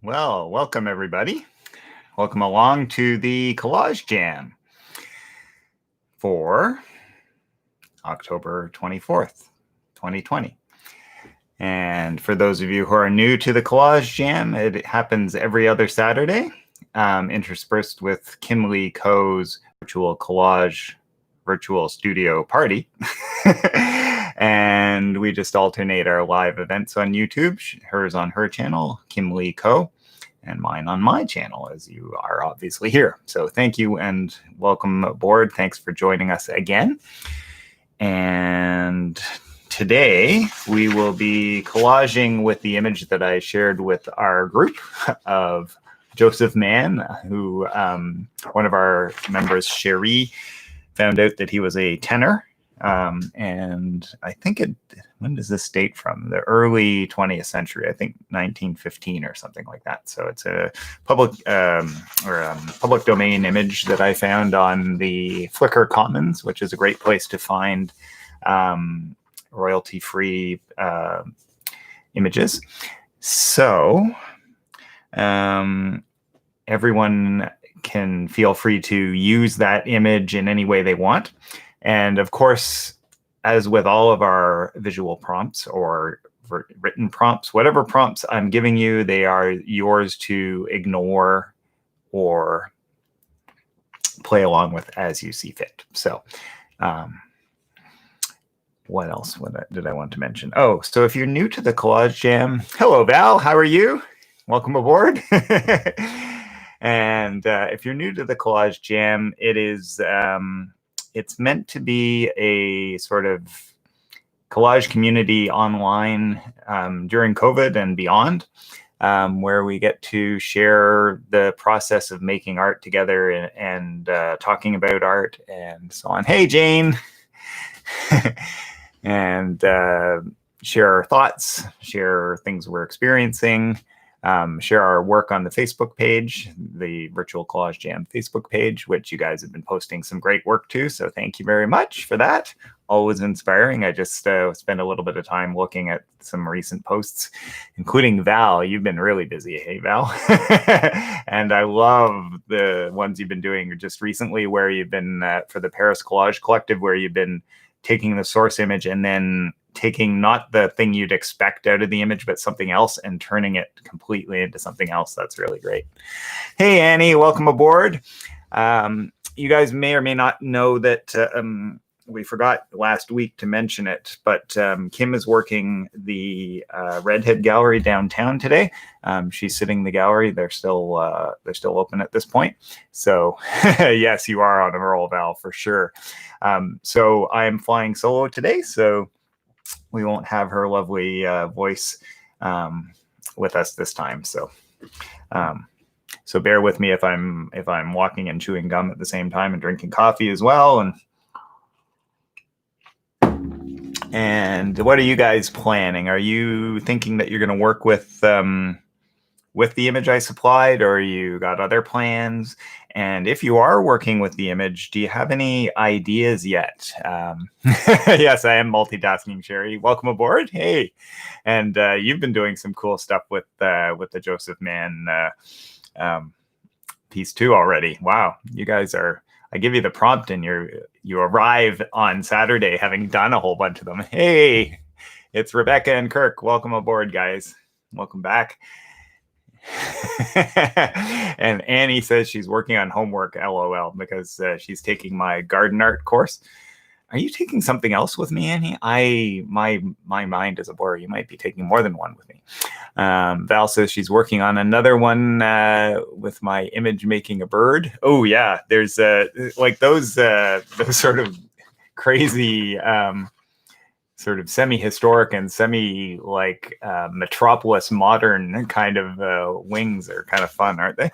Well, welcome everybody. Welcome along to the Collage Jam for October 24th, 2020. And for those of you who are new to the Collage Jam, it happens every other Saturday, interspersed with Kim Lee Ko's virtual collage virtual studio party. And we just alternate our live events on YouTube, hers on her channel, Kim Lee Ko, and mine on my channel, as you are obviously here. So thank you and welcome aboard. Thanks for joining us again. And today we will be collaging with the image that I shared with our group of Josef Mann, who one of our members, Cherie, found out that he was a tenor. And I think when does this date from? The early 20th century, I think 1915 or something like that. So it's a public public domain image that I found on the Flickr Commons, which is a great place to find royalty-free images. So everyone can feel free to use that image in any way they want. And of course, as with all of our visual prompts or written prompts, whatever prompts I'm giving you, they are yours to ignore or play along with as you see fit. So what else did I want to mention? Oh, so if you're new to the Collage Jam, hello, Val, how are you? Welcome aboard. And if you're new to the Collage Jam, it is... it's meant to be a sort of collage community online during COVID and beyond, where we get to share the process of making art together and talking about art and so on. Hey, Jane. And share our thoughts, share things we're experiencing, share our work on the Facebook page, the Virtual Collage Jam Facebook page, which you guys have been posting some great work to. So thank you very much for that. Always inspiring. I just spent a little bit of time looking at some recent posts, including Val. You've been really busy, hey, Val? And I love the ones you've been doing just recently, where you've been for the Paris Collage Collective, where you've been taking the source image and then taking not the thing you'd expect out of the image, but something else and turning it completely into something else. That's really great. Hey, Annie, welcome aboard. You guys may or may not know that we forgot last week to mention it, but Kim is working the Redhead Gallery downtown today. She's sitting in the gallery. They're still open at this point. So yes, you are on a roll, Val, for sure. So I am flying solo today, so we won't have her lovely voice with us this time. So bear with me if I'm walking and chewing gum at the same time and drinking coffee as well. And what are you guys planning? Are you thinking that you're going to work with the image I supplied, or you got other plans? And if you are working with the image, do you have any ideas yet? Yes, I am multitasking, Sherry. Welcome aboard. Hey, and you've been doing some cool stuff with the Josef Mann piece too already. Wow, you guys are. I give you the prompt, and you arrive on Saturday having done a whole bunch of them. Hey, it's Rebecca and Kirk. Welcome aboard, guys. Welcome back. And Annie says she's working on homework, LOL, because she's taking my garden art course. Are you taking something else with me, Annie? My mind is a blur. You might be taking more than one with me. Val says she's working on another one with my image making a bird. Oh yeah, there's like those sort of crazy sort of semi-historic and semi-like metropolis modern kind of wings are kind of fun, aren't they?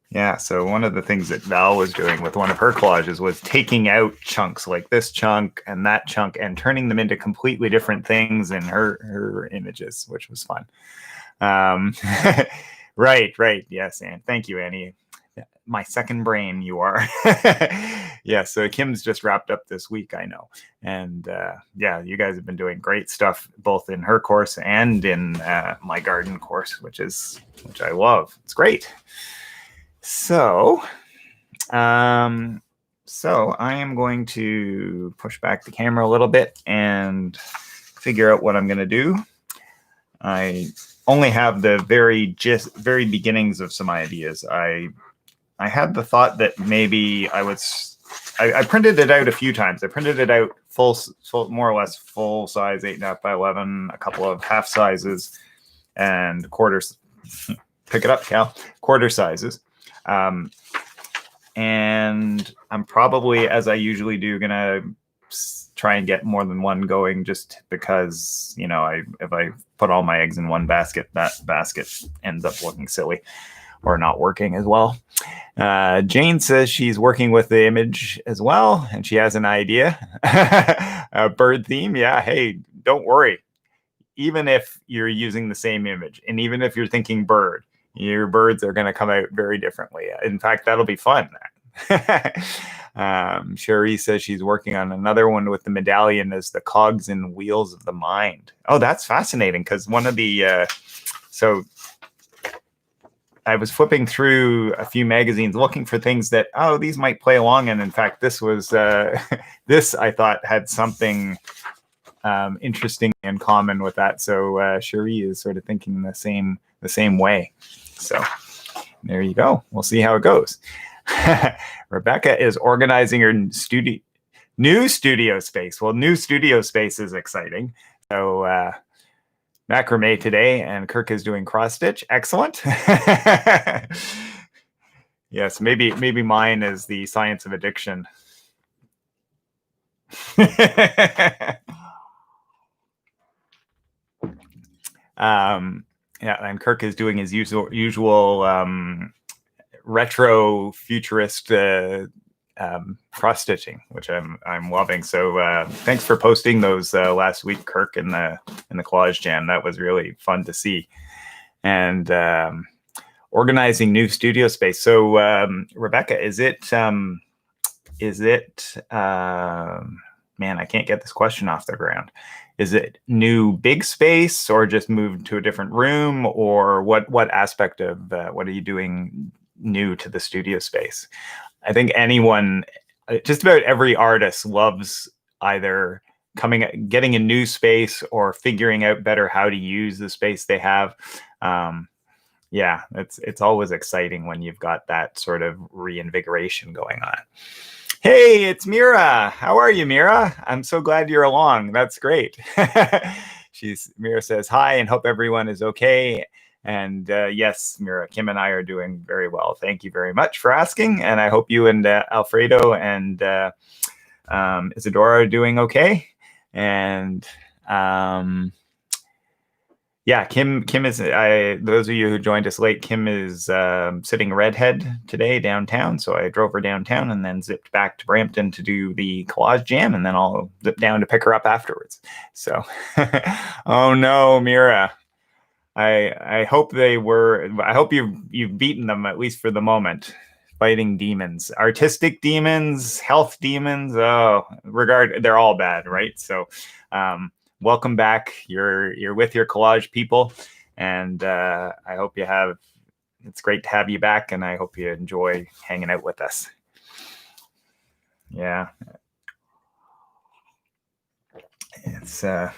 Yeah, so one of the things that Val was doing with one of her collages was taking out chunks like this chunk and that chunk and turning them into completely different things in her images, which was fun. Right. Yes, and thank you, Annie. My second brain, you are. Yeah, so Kim's just wrapped up this week, I know. And yeah, you guys have been doing great stuff, both in her course and in my garden course, which I love. It's great. So, so I am going to push back the camera a little bit and figure out what I'm going to do. I only have the very beginnings of some ideas. I had the thought that maybe I printed it out a few times. I printed it out full more or less full size, 8.5 by 11, a couple of half sizes, and quarters. Pick it up, Cal. Quarter sizes. And I'm probably, as I usually do, gonna try and get more than one going, just because, you know, if I put all my eggs in one basket, that basket ends up looking silly or not working as well. Jane says she's working with the image as well, and she has an idea. A bird theme. Yeah, hey, don't worry. Even if you're using the same image, and even if you're thinking bird, your birds are going to come out very differently. In fact, that'll be fun. Sherry says she's working on another one with the medallion as the cogs and wheels of the mind. Oh, that's fascinating, because one of the so I was flipping through a few magazines looking for things that, oh, these might play along, and in fact, this was this I thought had something interesting in common with that. So Cherie is sort of thinking the same way. So there you go. We'll see how it goes. Rebecca is organizing her new studio space. Well, new studio space is exciting. So macrame today, and Kirk is doing cross stitch. Excellent. Yes, maybe mine is the science of addiction. Yeah, and Kirk is doing his usual retro futurist cross stitching, which I'm loving. So thanks for posting those last week, Kirk, in the Collage Jam. That was really fun to see. And organizing new studio space. So Rebecca, is it man, I can't get this question off the ground. Is it new big space, or just moved to a different room, or what aspect of what are you doing new to the studio space? I think anyone, just about every artist, loves either getting a new space or figuring out better how to use the space they have. Yeah, it's always exciting when you've got that sort of reinvigoration going on. Hey, it's Mira. How are you, Mira? I'm so glad you're along. That's great. Mira says hi and hope everyone is okay. And yes, Mira, Kim and I are doing very well. Thank you very much for asking. And I hope you and Alfredo and Isadora are doing okay. And yeah, Kim is, those of you who joined us late, Kim is sitting redhead today downtown. So I drove her downtown and then zipped back to Brampton to do the Collage Jam. And then I'll zip down to pick her up afterwards. So, oh no, Mira. I hope you've beaten them, at least for the moment. Fighting demons, artistic demons, health demons. Oh, they're all bad, right? So, welcome back. You're with your collage people, and I hope it's great to have you back, and I hope you enjoy hanging out with us. Yeah, it's and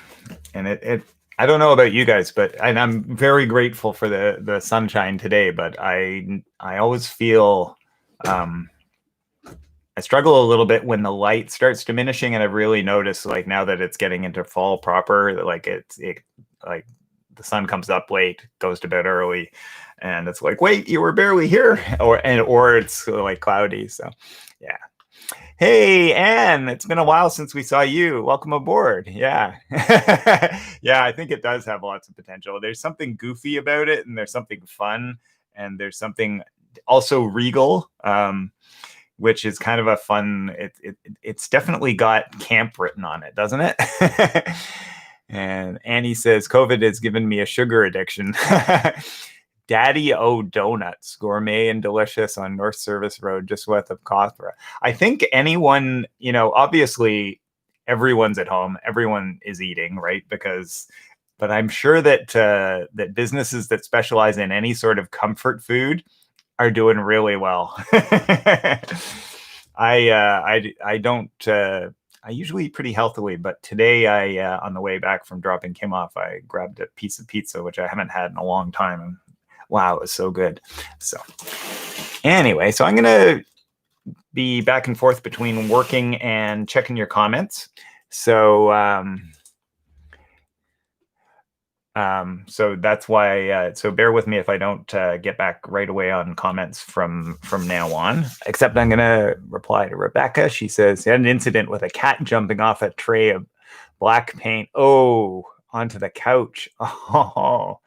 it. I don't know about you guys, and I'm very grateful for the sunshine today, but I always feel I struggle a little bit when the light starts diminishing, and I've really noticed, like, now that it's getting into fall proper, that like like the sun comes up late, goes to bed early, and it's like, wait, you were barely here, or it's like cloudy. So yeah. Hey, Anne, it's been a while since we saw you. Welcome aboard. Yeah. Yeah, I think it does have lots of potential. There's something goofy about it, and there's something fun, and there's something also regal, which is kind of a fun, it's definitely got camp written on it, doesn't it? And Annie says, COVID has given me a sugar addiction. Daddy O Donuts, gourmet and delicious on North Service Road, just west of Cothra. I think anyone, obviously everyone's at home, everyone is eating, right? But I'm sure that that businesses that specialize in any sort of comfort food are doing really well. I don't. I usually eat pretty healthily, but today on the way back from dropping Kim off, I grabbed a piece of pizza, which I haven't had in a long time, and wow, it was so good. So anyway, so I'm gonna be back and forth between working and checking your comments. So so that's why. So bear with me if I don't get back right away on comments from now on. Except I'm gonna reply to Rebecca. She says had an incident with a cat jumping off a tray of black paint. Oh, onto the couch. Oh.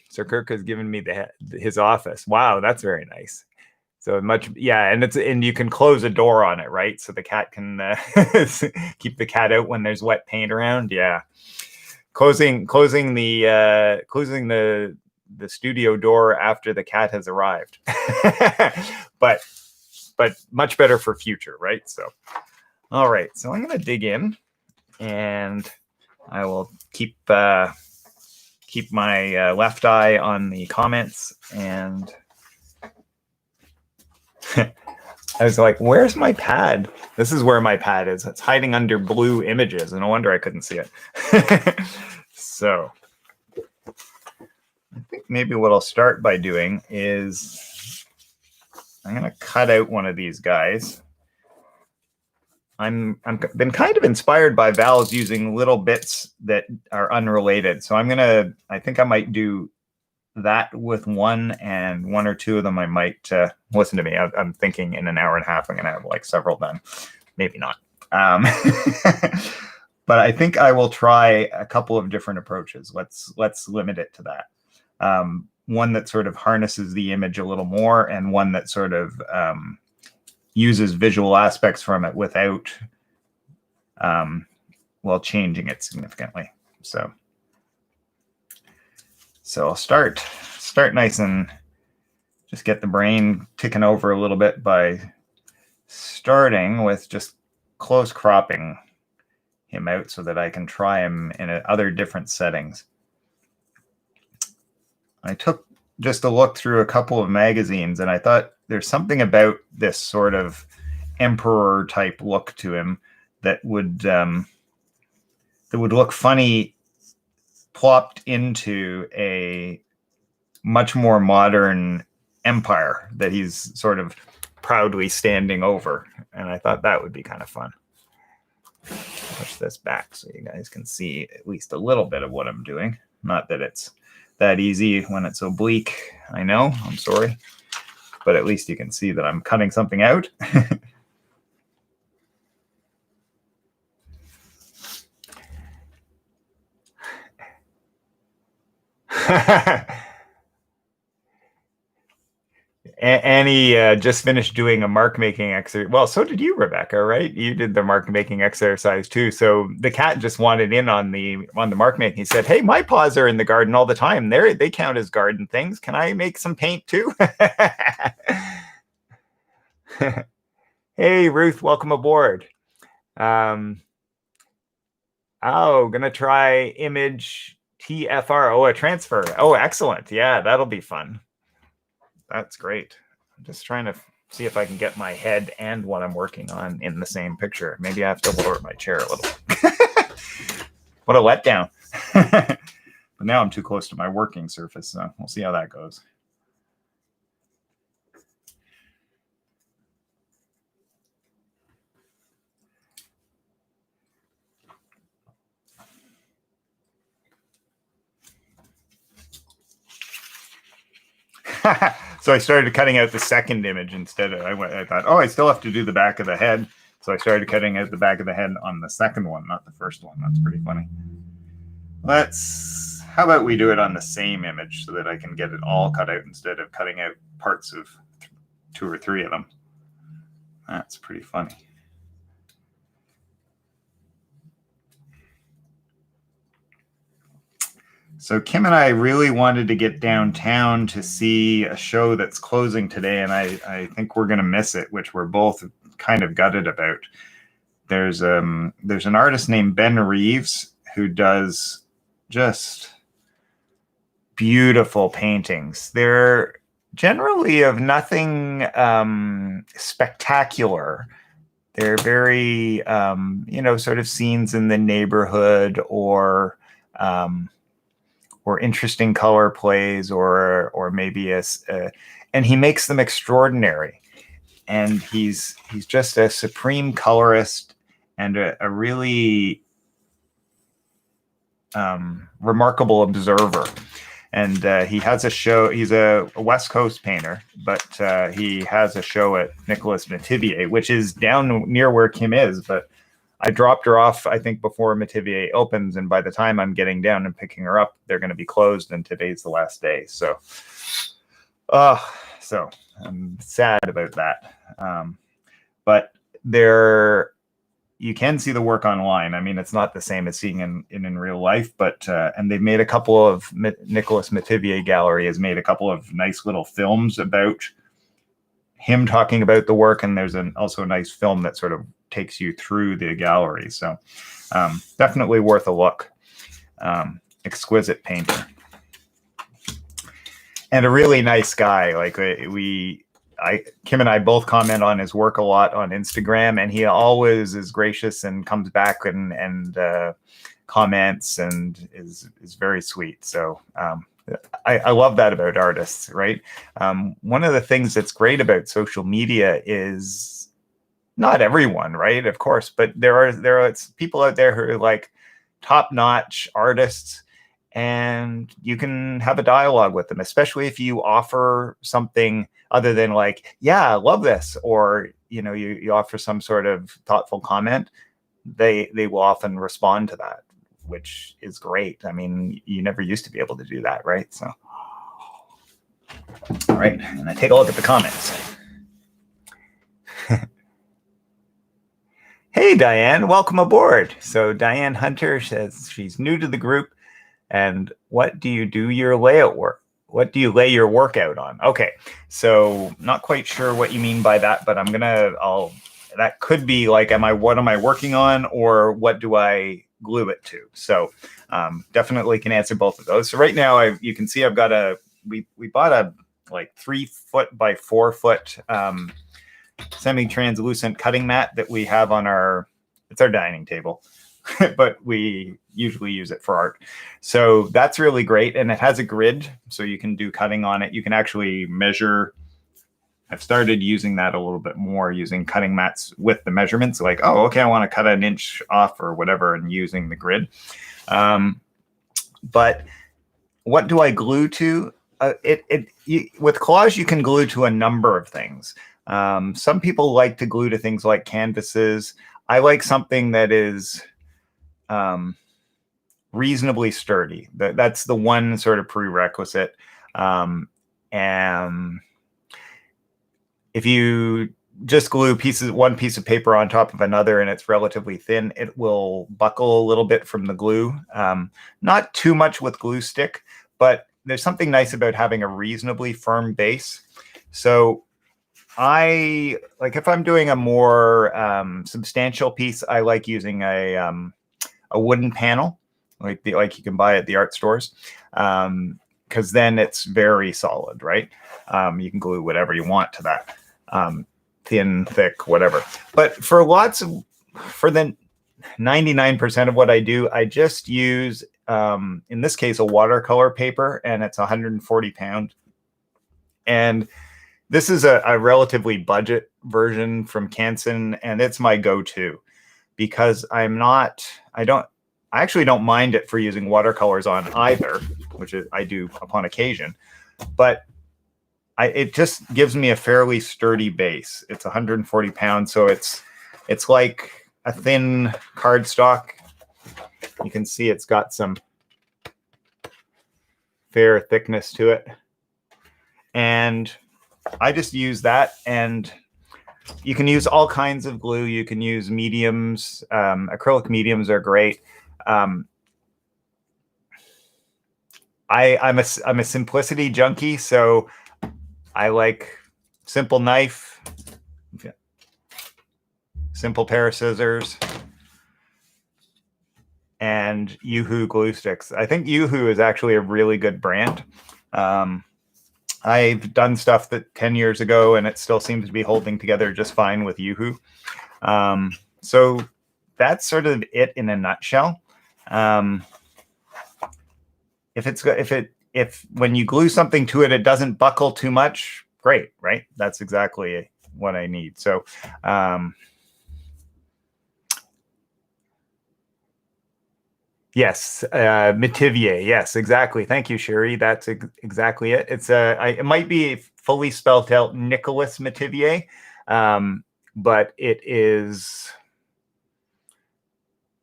Sir Kirk has given me his office. Wow, that's very nice. So much, yeah, and you can close a door on it, right? So the cat can keep the cat out when there's wet paint around. Yeah, closing the studio door after the cat has arrived, but much better for future, right? So, all right, so I'm gonna dig in, and I will keep my left eye on the comments and. I was like, where's my pad? This is where my pad is. It's hiding under blue images. And no wonder I couldn't see it. So I think maybe what I'll start by doing is I'm going to cut out one of these guys. I'm been kind of inspired by Val's using little bits that are unrelated. So I think I might do that with one, and one or two of them I might listen to me. I'm thinking in an hour and a half I'm gonna have like several done, maybe not. But I think I will try a couple of different approaches. Let's limit it to that. One that sort of harnesses the image a little more, and one that sort of uses visual aspects from it without changing it significantly. So I'll start nice and just get the brain ticking over a little bit by starting with just close cropping him out so that I can try him in other different settings. I took just a look through a couple of magazines, and I thought there's something about this sort of emperor type look to him that would look funny plopped into a much more modern empire that he's sort of proudly standing over. And I thought that would be kind of fun. Push this back so you guys can see at least a little bit of what I'm doing. Not that it's that easy when it's oblique. I know, I'm sorry. But at least you can see that I'm cutting something out. Annie just finished doing a mark making exercise. Well, so did you, Rebecca, right? You did the mark making exercise too. So the cat just wanted in on the mark making. He said, "Hey, my paws are in the garden all the time. They count as garden things. Can I make some paint too?" Hey, Ruth, welcome aboard. Gonna try image TFR. Oh, a transfer. Oh, excellent. Yeah, that'll be fun. That's great. I'm just trying to see if I can get my head and what I'm working on in the same picture. Maybe I have to lower my chair a little. What a letdown. But now I'm too close to my working surface, so we'll see how that goes. So I started cutting out the second image instead of, I thought, oh, I still have to do the back of the head. So I started cutting out the back of the head on the second one, not the first one. That's pretty funny. How about we do it on the same image so that I can get it all cut out instead of cutting out parts of 2 or 3 of them. That's pretty funny. So Kim and I really wanted to get downtown to see a show that's closing today, and I think we're going to miss it, which we're both kind of gutted about. There's an artist named Ben Reeves who does just beautiful paintings. They're generally of nothing spectacular. They're very, sort of scenes in the neighborhood or interesting color plays or maybe and he makes them extraordinary. And he's just a supreme colorist and a really remarkable observer. And he has a show. He's a West Coast painter, but he has a show at Nicolas Métivier, which is down near where Kim is. But I dropped her off, I think, before Métivier opens. And by the time I'm getting down and picking her up, they're going to be closed. And today's the last day. So I'm sad about that. But you can see the work online. I mean, it's not the same as seeing in real life, but and they've made a couple of Nicolas Métivier Gallery has made a couple of nice little films about him talking about the work, and there's also a nice film that sort of takes you through the gallery. So definitely worth a look. Exquisite painter and a really nice guy. Like Kim and I both comment on his work a lot on Instagram, and he always is gracious and comes back and comments and is very sweet. So I love that about artists, right? One of the things that's great about social media is not everyone, right? Of course, but there are people out there who are like top-notch artists, and you can have a dialogue with them, especially if you offer something other than like, yeah, I love this, or you offer some sort of thoughtful comment. They will often respond to that, which is great. I mean, you never used to be able to do that, right? So, all right, and I take a look at the comments. Hey, Diane, welcome aboard. So Diane Hunter says she's new to the group. And what do you do your layout work? What do you lay your work out on? Okay, so not quite sure what you mean by that, but that could be like, what am I working on, or what do I glue it to? So definitely can answer both of those. So right now, you can see I've got we bought a like 3 foot by 4 foot semi-translucent cutting mat that we have on it's our dining table. But we usually use it for art. So that's really great. And it has a grid, so you can do cutting on it. You can actually measure. I've started using that a little bit more, using cutting mats with the measurements. Like, oh, okay, I want to cut an inch off or whatever, and using the grid. But what do I glue to? With collage, you can glue to a number of things. Some people like to glue to things like canvases. I like something that is reasonably sturdy. That's the one sort of prerequisite. And if you just glue one piece of paper on top of another and it's relatively thin, it will buckle a little bit from the glue. Not too much with glue stick, but there's something nice about having a reasonably firm base. So if I'm doing a more substantial piece, I like using a wooden panel, like you can buy at the art stores, because then it's very solid, right? You can glue whatever you want to that, thin, thick, whatever. But for the 99% of what I do, I just use, in this case, a watercolor paper, and it's 140 pound. And this is a relatively budget version from Canson, and it's my go-to because I actually don't mind it for using watercolors on either, which I do upon occasion, but it just gives me a fairly sturdy base. It's 140 pounds, so it's like a thin cardstock. You can see it's got some fair thickness to it, and I just use that. And you can use all kinds of glue. You can use mediums. Acrylic mediums are great. I'm a simplicity junkie, so I like simple knife, simple pair of scissors, and Yoo-Hoo glue sticks. I think Yoo-Hoo is actually a really good brand. I've done stuff that 10 years ago, and it still seems to be holding together just fine with Yoo-Hoo. So that's sort of it in a nutshell. If when you glue something to it, it doesn't buckle too much, great, right? That's exactly what I need. So, yes, Metivier. Yes, exactly. Thank you, Sherry. That's exactly it. It's it might be fully spelled out Nicholas Metivier, but it is.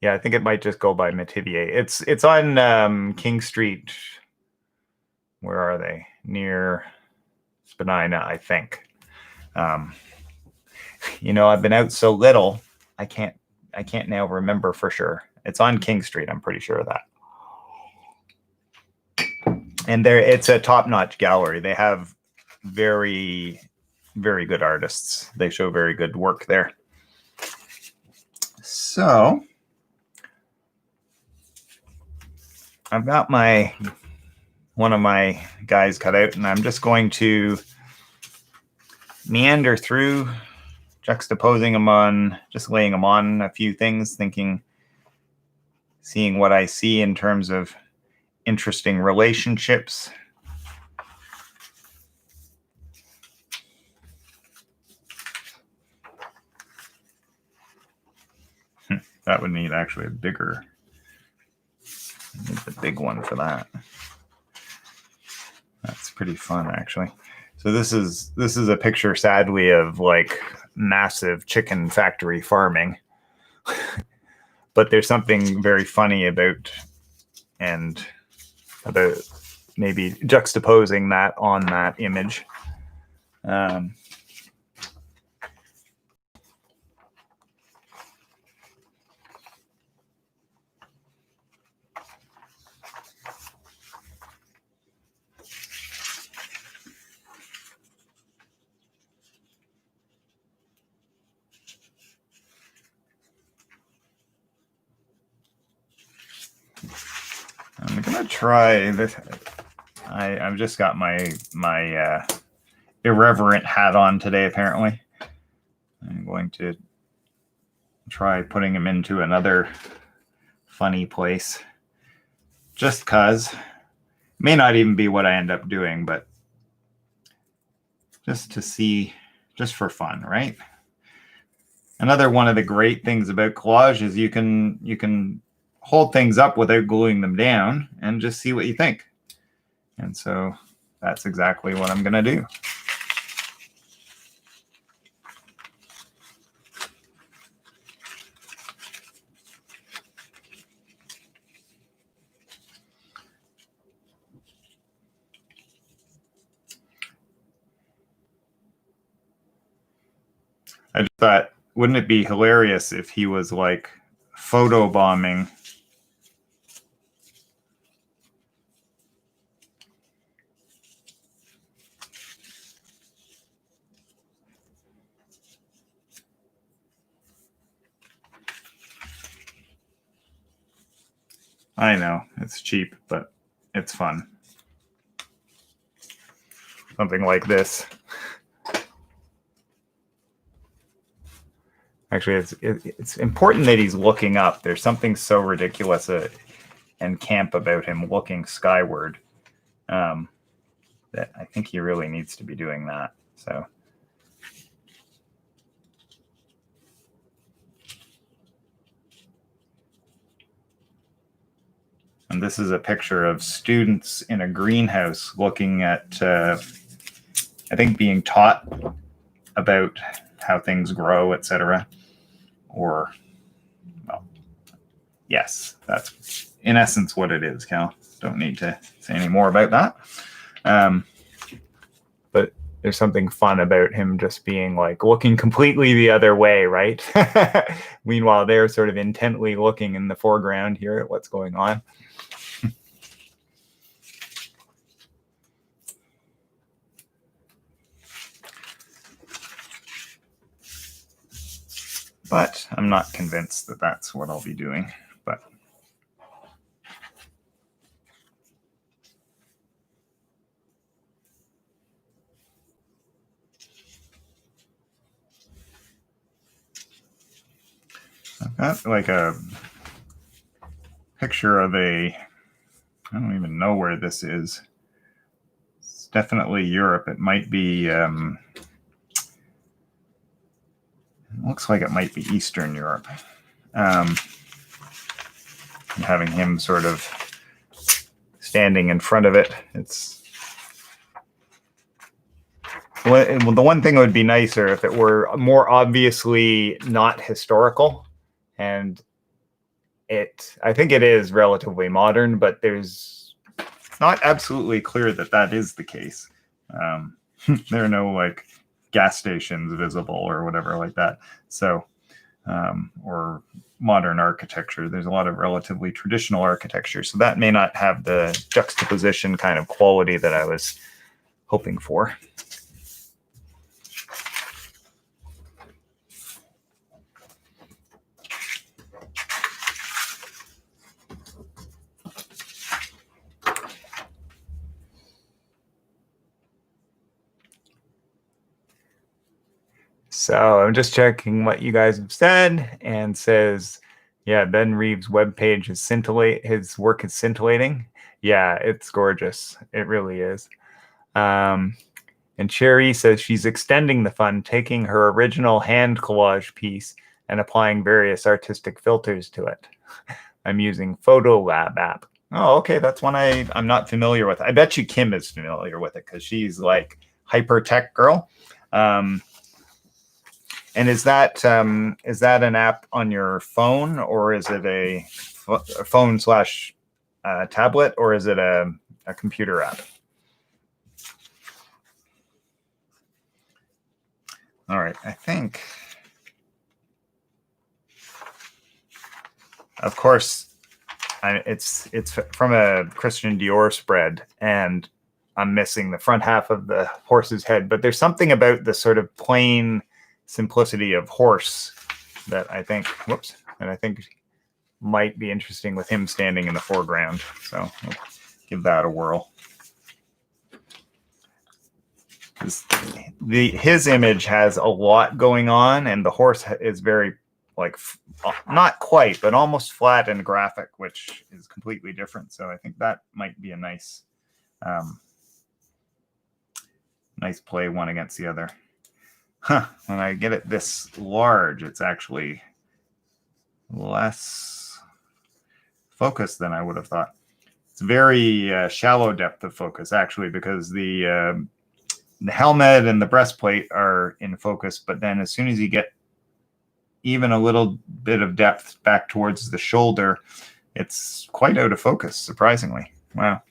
Yeah, I think it might just go by Metivier. It's on King Street. Where are they? Near Spadina, I think. I've been out so little, I can't now remember for sure. It's on King Street. I'm pretty sure of that. And it's a top-notch gallery. They have very, very good artists. They show very good work there. So I've got one of my guys cut out, and I'm just going to meander through, juxtaposing them on, just laying them on a few things, seeing what I see in terms of interesting relationships. That would need actually a bigger, the big one for that. That's pretty fun, actually. So this is a picture, sadly, of like massive chicken factory farming. But there's something very funny about maybe juxtaposing that on that image. I'm gonna try this. I've just got my irreverent hat on today, apparently. I'm going to try putting him into another funny place. Just cause. May not even be what I end up doing, but just to see, just for fun, right? Another one of the great things about collage is you can hold things up without gluing them down and just see what you think. And so that's exactly what I'm going to do. I just thought, wouldn't it be hilarious if he was like photo bombing? I know, it's cheap, but it's fun. Something like this. Actually, it's important that he's looking up. There's something so ridiculous and camp about him looking skyward that I think he really needs to be doing that. So. And this is a picture of students in a greenhouse looking at, I think, being taught about how things grow, etc. Or, well, yes, that's in essence what it is, Cal. Don't need to say any more about that. But there's something fun about him just being like looking completely the other way, right? Meanwhile, they're sort of intently looking in the foreground here at what's going on. but I'm not convinced that that's what I'll be doing. But I've got like a picture of I don't even know where this is. It's definitely Europe. It might be, it looks like it might be Eastern Europe. Having him sort of standing in front of it. Well, the one thing that would be nicer if it were more obviously not historical, and I think it is relatively modern, but there's not absolutely clear that that is the case. There are no like gas stations visible or whatever like that. So, or modern architecture. There's a lot of relatively traditional architecture. So that may not have the juxtaposition kind of quality that I was hoping for. So I'm just checking what you guys have said, and says, yeah, Ben Reeves' webpage is his work is scintillating. Yeah, it's gorgeous. It really is. And Sherry says she's extending the fun, taking her original hand collage piece and applying various artistic filters to it. I'm using Photolab app. Oh, okay, that's one I'm not familiar with. I bet you Kim is familiar with it because she's like hyper tech girl. And is that an app on your phone, or is it a phone slash tablet, or is it a computer app? All right, I think, of course, it's from a Christian Dior spread, and I'm missing the front half of the horse's head, but there's something about the sort of plain simplicity of horse that I think might be interesting with him standing in the foreground. So we'll give that a whirl. His image has a lot going on, and the horse is very like not quite, but almost flat and graphic, which is completely different. So I think that might be a nice play one against the other. When I get it this large, it's actually less focused than I would have thought. It's very shallow depth of focus, actually, because the helmet and the breastplate are in focus, but then as soon as you get even a little bit of depth back towards the shoulder, it's quite out of focus, surprisingly. Wow.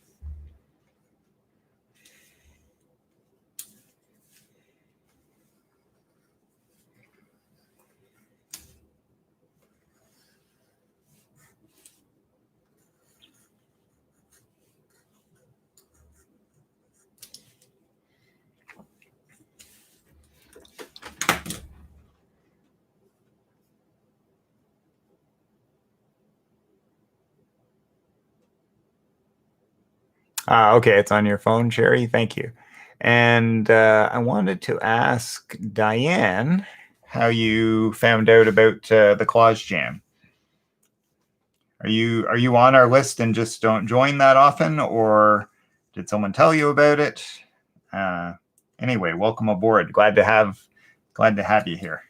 Okay, it's on your phone, Sherry. Thank you. And I wanted to ask Diane how you found out about the Collage Jam. Are you on our list and just don't join that often, or did someone tell you about it? Anyway, welcome aboard. Glad to have you here.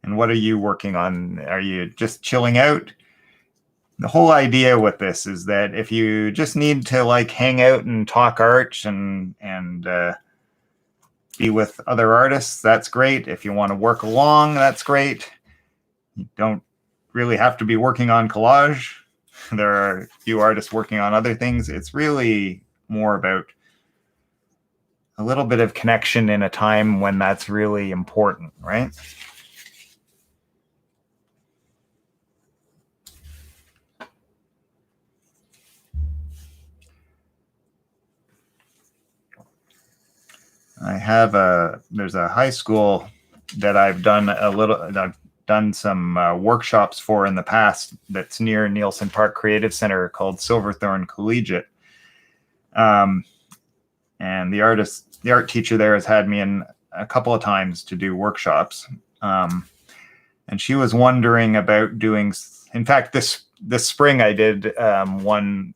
And what are you working on? Are you just chilling out? The whole idea with this is that if you just need to like hang out and talk art and be with other artists, that's great. If you want to work along, that's great. You don't really have to be working on collage. There are a few artists working on other things. It's really more about a little bit of connection in a time when that's really important, right? I have there's a high school that I've done some workshops for in the past that's near Nielsen Park Creative Center called Silverthorne Collegiate. And the art teacher there has had me in a couple of times to do workshops. And she was wondering about doing, in fact, this spring I did one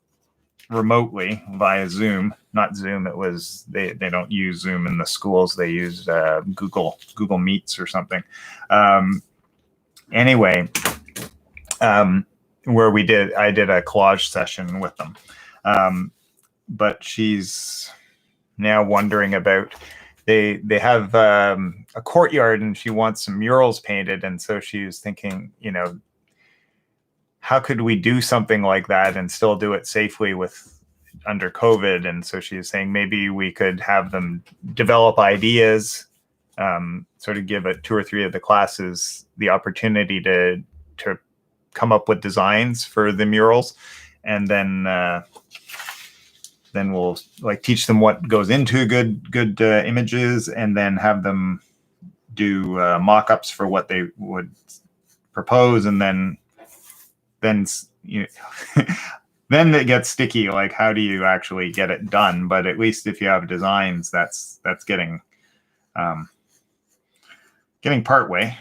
remotely via Zoom, not Zoom. It was, they don't use Zoom in the schools. They use Google Meets or something. Anyway, where I did a collage session with them. But she's now wondering about, they have a courtyard and she wants some murals painted. And so she was thinking, you know, how could we do something like that and still do it safely under COVID? And so she was saying maybe we could have them develop ideas, sort of give 2 or 3 of the classes the opportunity to come up with designs for the murals, and then we'll like teach them what goes into good images, and then have them do mock-ups for what they would propose, and then you know, then it gets sticky. Like, how do you actually get it done? But at least if you have designs, that's getting part way.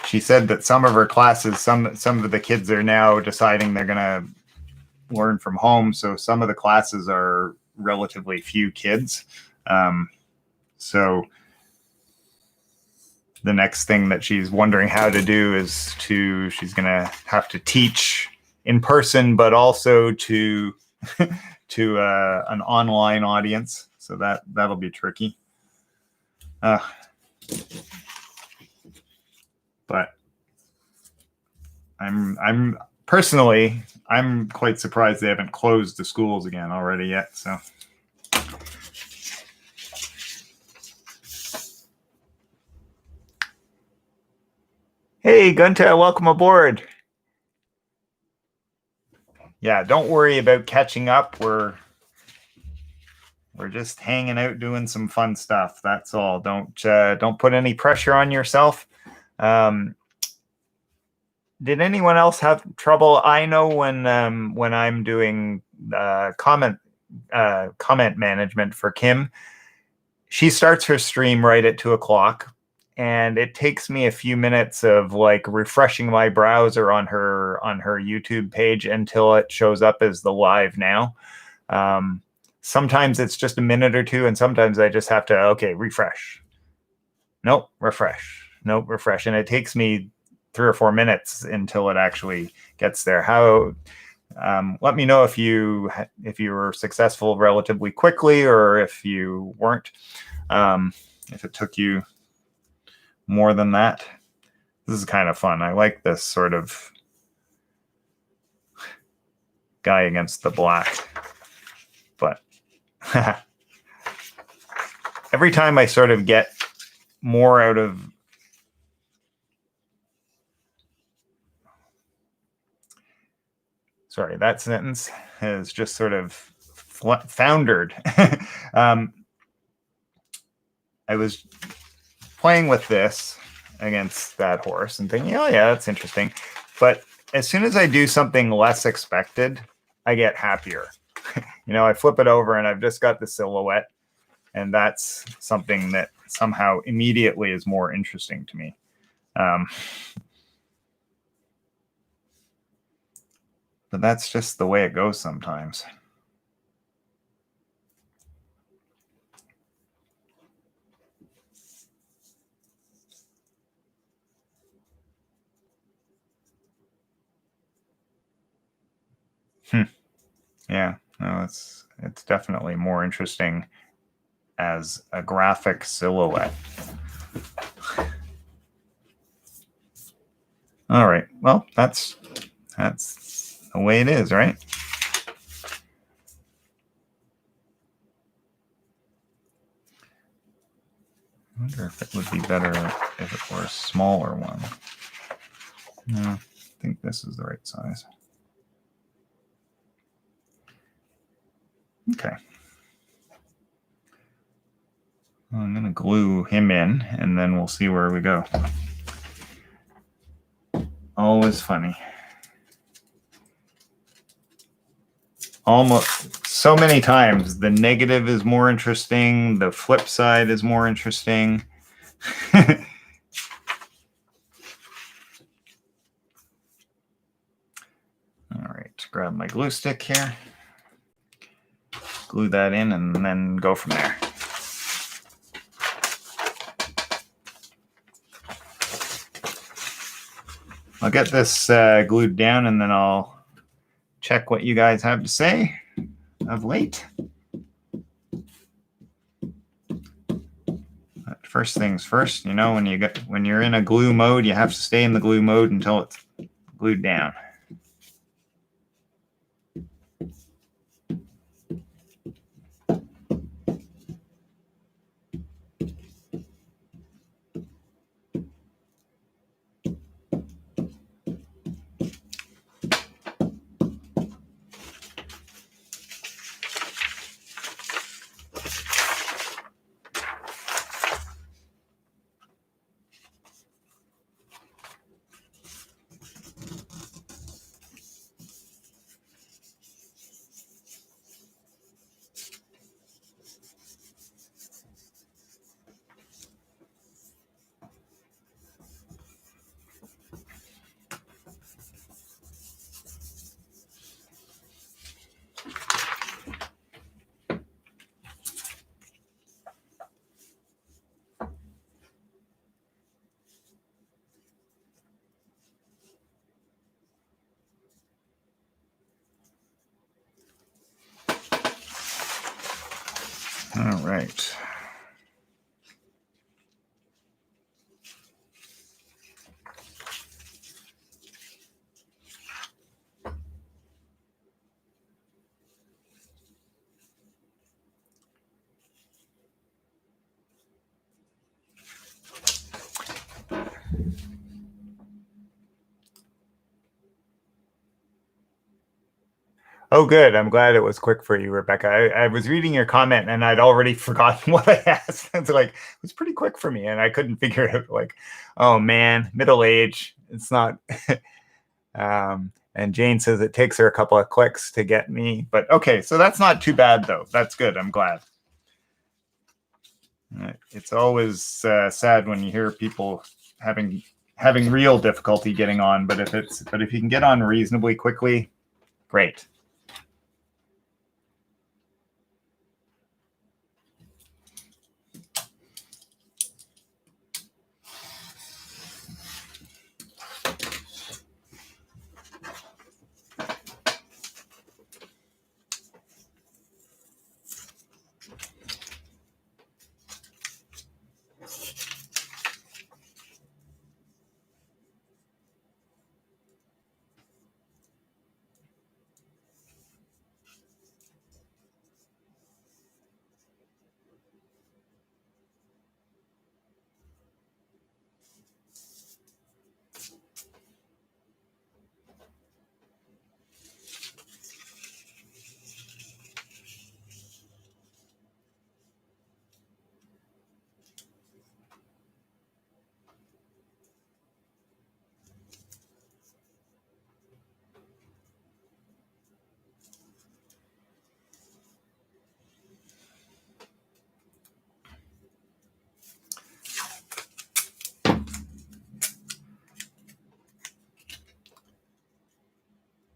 She said that some of her classes, some of the kids are now deciding they're going to learn from home. So some of the classes are relatively few kids. So the next thing that she's wondering how to do is she's going to have to teach in person, but also to an online audience. So that'll be tricky. But I'm personally quite surprised they haven't closed the schools again already yet. So. Hey, Gunta, welcome aboard. Yeah, don't worry about catching up. We're just hanging out doing some fun stuff. That's all. Don't put any pressure on yourself. Did anyone else have trouble? I know when I'm doing comment management for Kim, she starts her stream right at 2 o'clock, and it takes me a few minutes of like refreshing my browser on her YouTube page until it shows up as the live now. Sometimes it's just a minute or two, and sometimes I just have to, refresh. Nope, refresh. Nope, refresh. And it takes me 3 or 4 minutes until it actually gets there. Let me know if you were successful relatively quickly, or if you weren't. If it took you more than that. This is kind of fun. I like this sort of guy against the black. But every time I sort of get more out of that sentence has just sort of foundered. I was playing with this against that horse and thinking, oh yeah, that's interesting. But as soon as I do something less expected, I get happier. I flip it over and I've just got the silhouette, and that's something that somehow immediately is more interesting to me. But that's just the way it goes sometimes. Yeah, no, it's definitely more interesting as a graphic silhouette. All right, well, that's the way it is, right? I wonder if it would be better if it were a smaller one. No, I think this is the right size. Okay. I'm going to glue him in, and then we'll see where we go. Always funny. Almost so many times the negative is more interesting, the flip side is more interesting. All right, grab my glue stick here, glue that in, and then go from there. I'll get this glued down, and then I'll check what you guys have to say of late. But first things first, you know, when you're in a glue mode, you have to stay in the glue mode until it's glued down. All right. Oh, good. I'm glad it was quick for you, Rebecca. I was reading your comment and I'd already forgotten what I asked. It's like, it was pretty quick for me and I couldn't figure it out. Like, oh man, middle age. It's not. And Jane says it takes her a couple of clicks to get me. But okay, so that's not too bad though. That's good. I'm glad. It's always sad when you hear people having real difficulty getting on. But if you can get on reasonably quickly, great.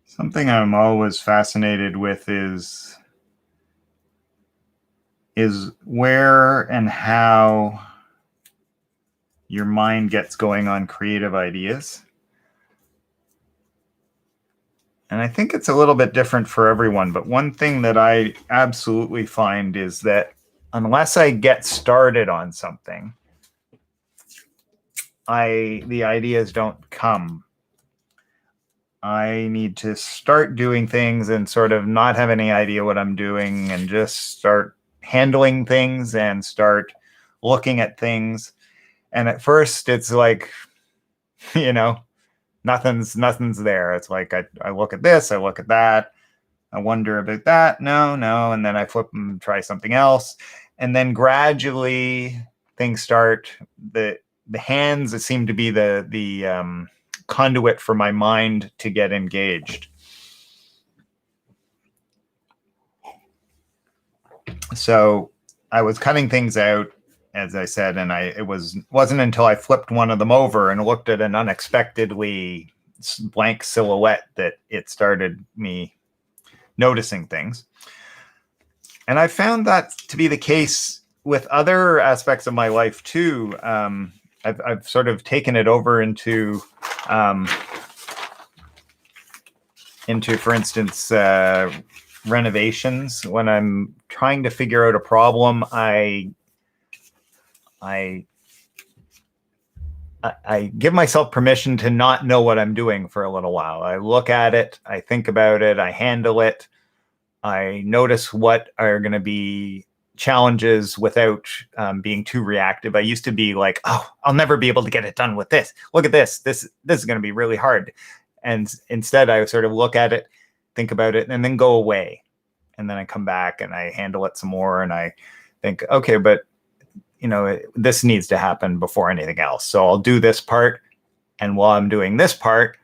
Something I'm always fascinated with is where and how your mind gets going on creative ideas. And I think it's a little bit different for everyone, but one thing that I absolutely find is that unless I get started on something, the ideas don't come. I need to start doing things and sort of not have any idea what I'm doing and just start handling things and start looking at things. And at first it's like, you know, nothing's there. It's like I look at this, I look at that, I wonder about that. No. And then I flip and try something else. And then gradually things start, the hands seem to be the conduit for my mind to get engaged. So I was cutting things out, as I said, and it wasn't until I flipped one of them over and looked at an unexpectedly blank silhouette that it started me noticing things. And I found that to be the case with other aspects of my life too. I've sort of taken it over into, for instance, renovations. When I'm trying to figure out a problem, I give myself permission to not know what I'm doing for a little while. I look at it, I think about it, I handle it, I notice what are going to be challenges without being too reactive. I used to be like, oh, I'll never be able to get it done with this. Look at this. This is going to be really hard. And instead, I sort of look at it, think about it, and then go away. And then I come back and I handle it some more. And I think, okay, but this needs to happen before anything else. So I'll do this part. And while I'm doing this part,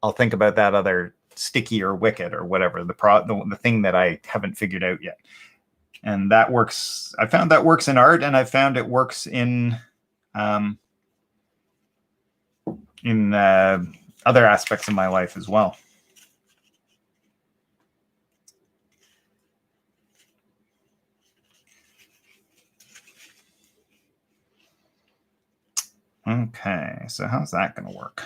I'll think about that other sticky or wicket or whatever, the thing that I haven't figured out yet. And that works. I found that works in art, and I found it works in other aspects of my life as well. Okay, so how's that going to work?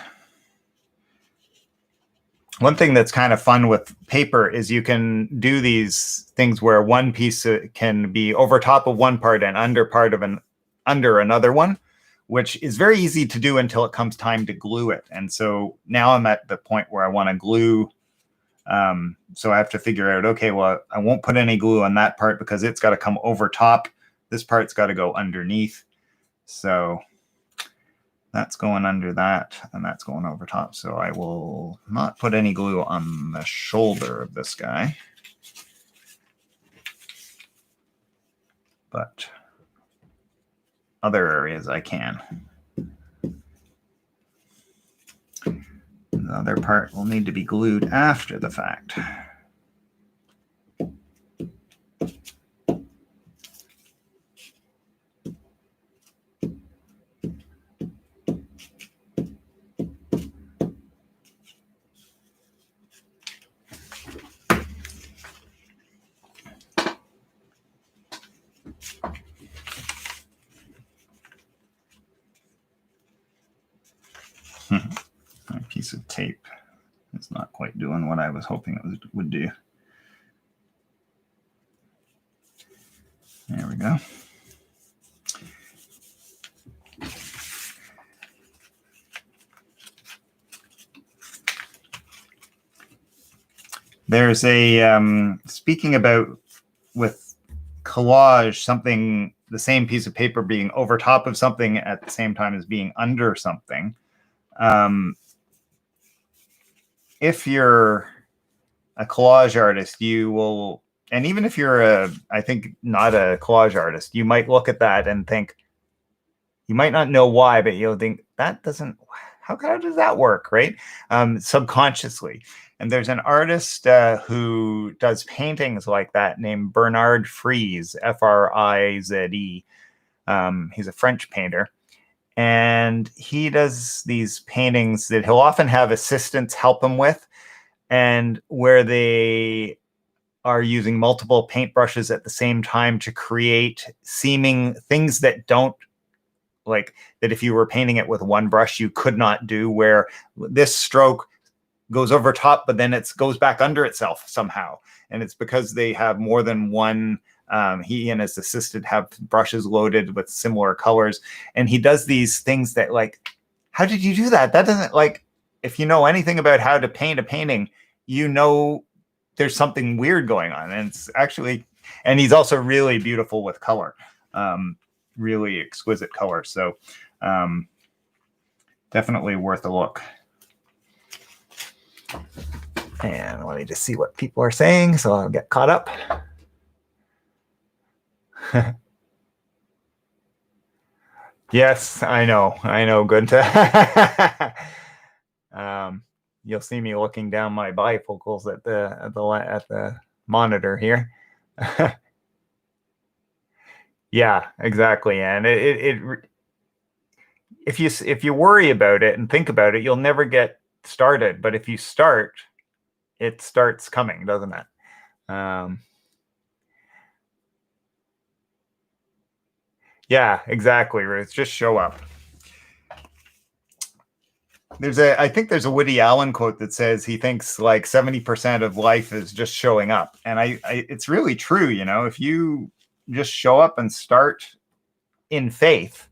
One thing that's kind of fun with paper is you can do these things where one piece can be over top of one part and under another one, which is very easy to do until it comes time to glue it. And so now I'm at the point where I want to glue. So I have to figure out, okay, well, I won't put any glue on that part because it's got to come over top. This part's got to go underneath. So that's going under that, and that's going over top. So I will not put any glue on the shoulder of this guy. But other areas I can. The other part will need to be glued after the fact. A piece of tape is not quite doing what I was hoping it would do. There we go. There's a, speaking about with collage, something, the same piece of paper being over top of something at the same time as being under something. If you're a collage artist, you will, and even if you're I think not a collage artist, you might look at that and think, you might not know why, but you'll think that doesn't, how does that work, right? Subconsciously. And there's an artist who does paintings like that named Bernard Frieze, Frize. He's a French painter. And he does these paintings that he'll often have assistants help him with, and where they are using multiple paintbrushes at the same time to create seeming things that don't, like, that if you were painting it with one brush, you could not do, where this stroke goes over top, but then it goes back under itself somehow. And it's because they have more than one, he and his assistant have brushes loaded with similar colors. And he does these things that, like, how did you do that? That doesn't, like, if you know anything about how to paint a painting, you know there's something weird going on. And it's actually, and he's also really beautiful with color, really exquisite color. So definitely worth a look. And let me just see what people are saying, so I'll get caught up. Yes, I know. I know. Good to. You'll see me looking down my bifocals at the monitor here. Yeah, exactly. And if you worry about it and think about it, you'll never get started. But if you start, it starts coming, doesn't it? Yeah, exactly, Ruth. Just show up. I think there's a Woody Allen quote that says he thinks like 70% of life is just showing up. And it's really true. You know, if you just show up and start in faith,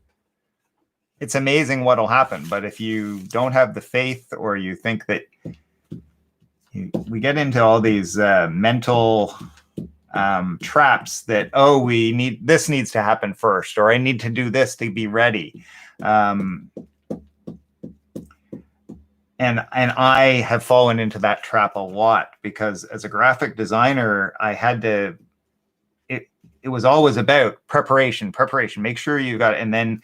it's amazing what'll happen. But if you don't have the faith, or you think that we get into all these mental traps that, oh, this needs to happen first, or I need to do this to be ready. And I have fallen into that trap a lot, because as a graphic designer, I had to, it was always about preparation, make sure you got it. And then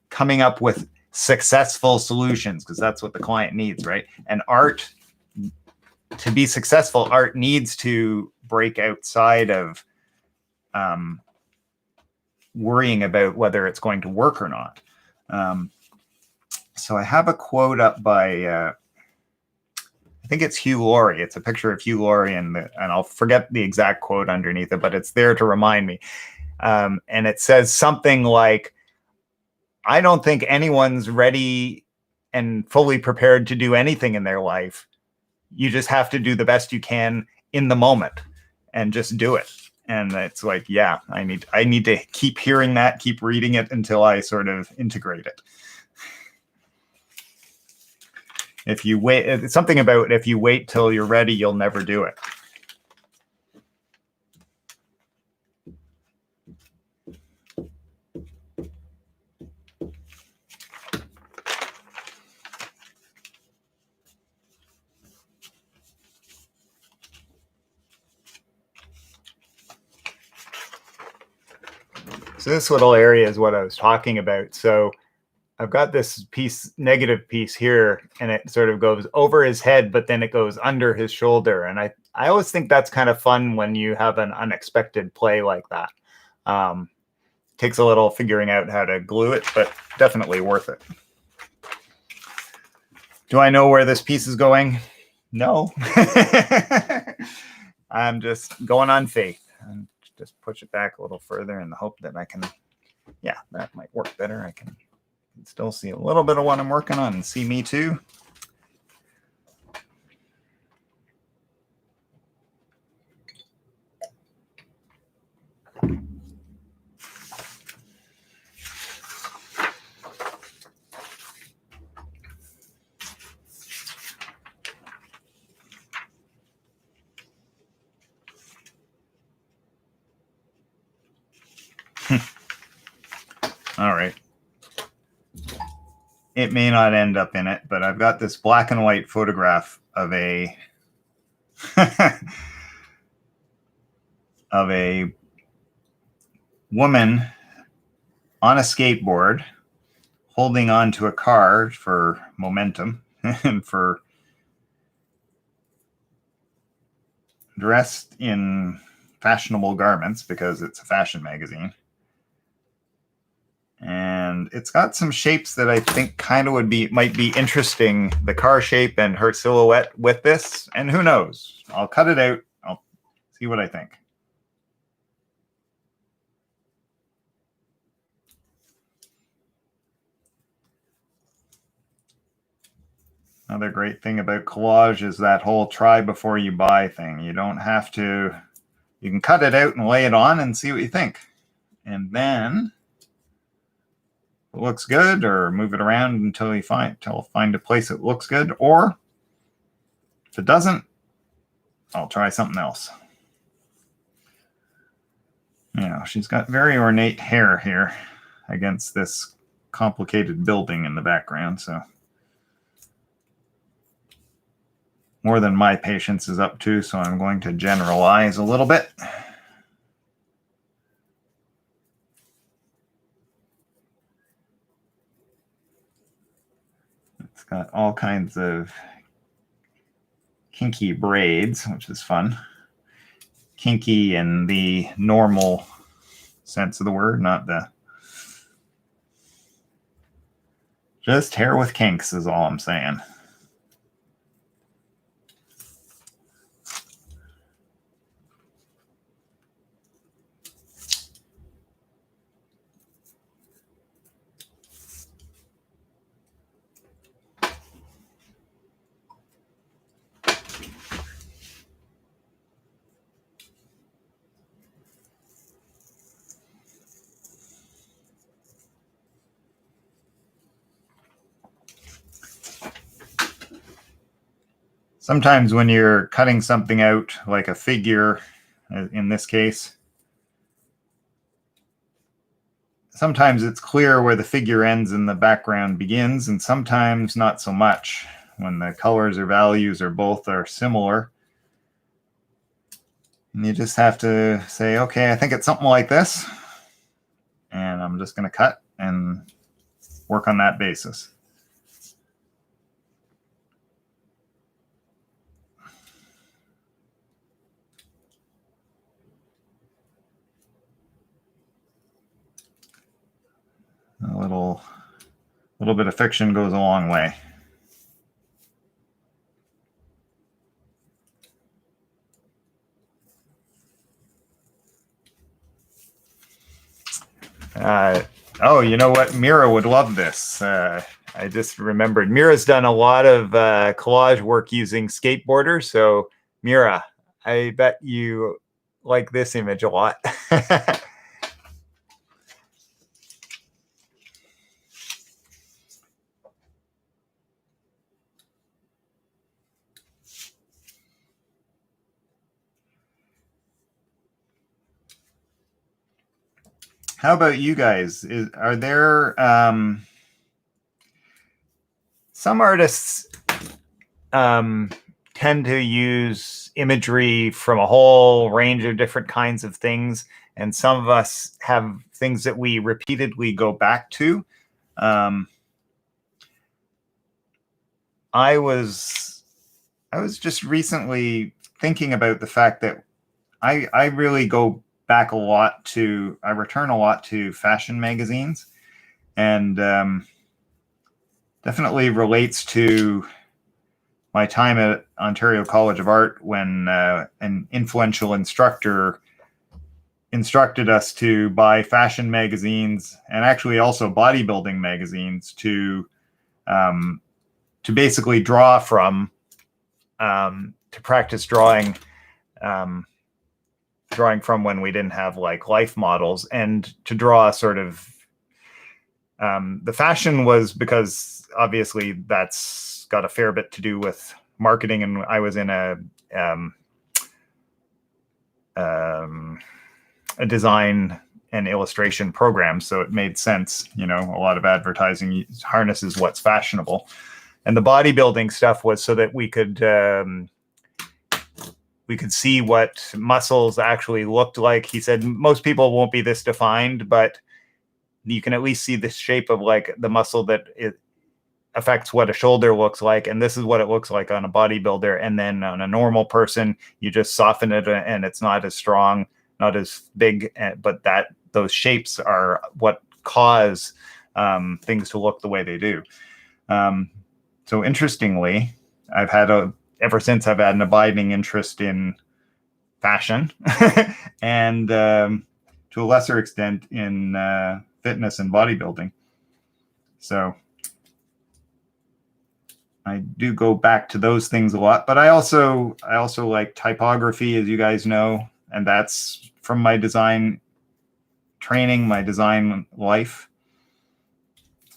coming up with successful solutions, because that's what the client needs, right? And art, to be successful, art needs to break outside of worrying about whether it's going to work or not. So I have a quote up by, I think it's Hugh Laurie. It's a picture of Hugh Laurie, and I'll forget the exact quote underneath it, but it's there to remind me. And it says something like, I don't think anyone's ready and fully prepared to do anything in their life. You just have to do the best you can in the moment and just do it. And it's like, yeah, I need to keep hearing that, keep reading it until I sort of integrate it. If you wait, it's something about if you wait till you're ready, you'll never do it. So this little area is what I was talking about. So I've got this negative piece here, and it sort of goes over his head, but then it goes under his shoulder. And I always think that's kind of fun when you have an unexpected play like that. Takes a little figuring out how to glue it, but definitely worth it. Do I know where this piece is going? No. I'm just going on faith. And just push it back a little further in the hope that I can, yeah, that might work better. I can still see a little bit of what I'm working on and see me too. All right. It may not end up in it, but I've got this black and white photograph of a of a woman on a skateboard holding on to a car for momentum and for dressed in fashionable garments, because it's a fashion magazine. And it's got some shapes that I think kind of might be interesting, the car shape and her silhouette with this. And who knows? I'll cut it out. I'll see what I think. Another great thing about collage is that whole try before you buy thing. You don't have to, you can cut it out and lay it on and see what you think. And then it looks good, or move it around until you find a place that looks good. Or if it doesn't, I'll try something else. You know, she's got very ornate hair here against this complicated building in the background. So more than my patience is up to. So I'm going to generalize a little bit. It's got all kinds of kinky braids, which is fun. Kinky in the normal sense of the word, not the just hair with kinks is all I'm saying. Sometimes when you're cutting something out, like a figure, in this case, sometimes it's clear where the figure ends and the background begins, and sometimes not so much. When the colors or values or both are similar, and you just have to say, okay, I think it's something like this, and I'm just going to cut and work on that basis. A little bit of fiction goes a long way. Oh, you know what? Mira would love this. I just remembered Mira's done a lot of collage work using skateboarders. So Mira, I bet you like this image a lot. How about you guys? Are there some artists tend to use imagery from a whole range of different kinds of things, and some of us have things that we repeatedly go back to. I was just recently thinking about the fact that I really go back a lot to, I return a lot to fashion magazines, and definitely relates to my time at Ontario College of Art when an influential instructor instructed us to buy fashion magazines and actually also bodybuilding magazines to basically draw from, to practice drawing from when we didn't have like life models, and to draw sort of the fashion was because obviously that's got a fair bit to do with marketing, and I was in a design and illustration program, so it made sense. You know, a lot of advertising harnesses what's fashionable, and the bodybuilding stuff was so that we could see what muscles actually looked like. He said most people won't be this defined, but you can at least see the shape of like the muscle that it affects what a shoulder looks like, and this is what it looks like on a bodybuilder. And then on a normal person, you just soften it and it's not as strong, not as big, but that those shapes are what cause things to look the way they do. So interestingly, I've had ever since I've had an abiding interest in fashion and to a lesser extent in fitness and bodybuilding. So I do go back to those things a lot, but I also like typography, as you guys know, and that's from my design training, my design life.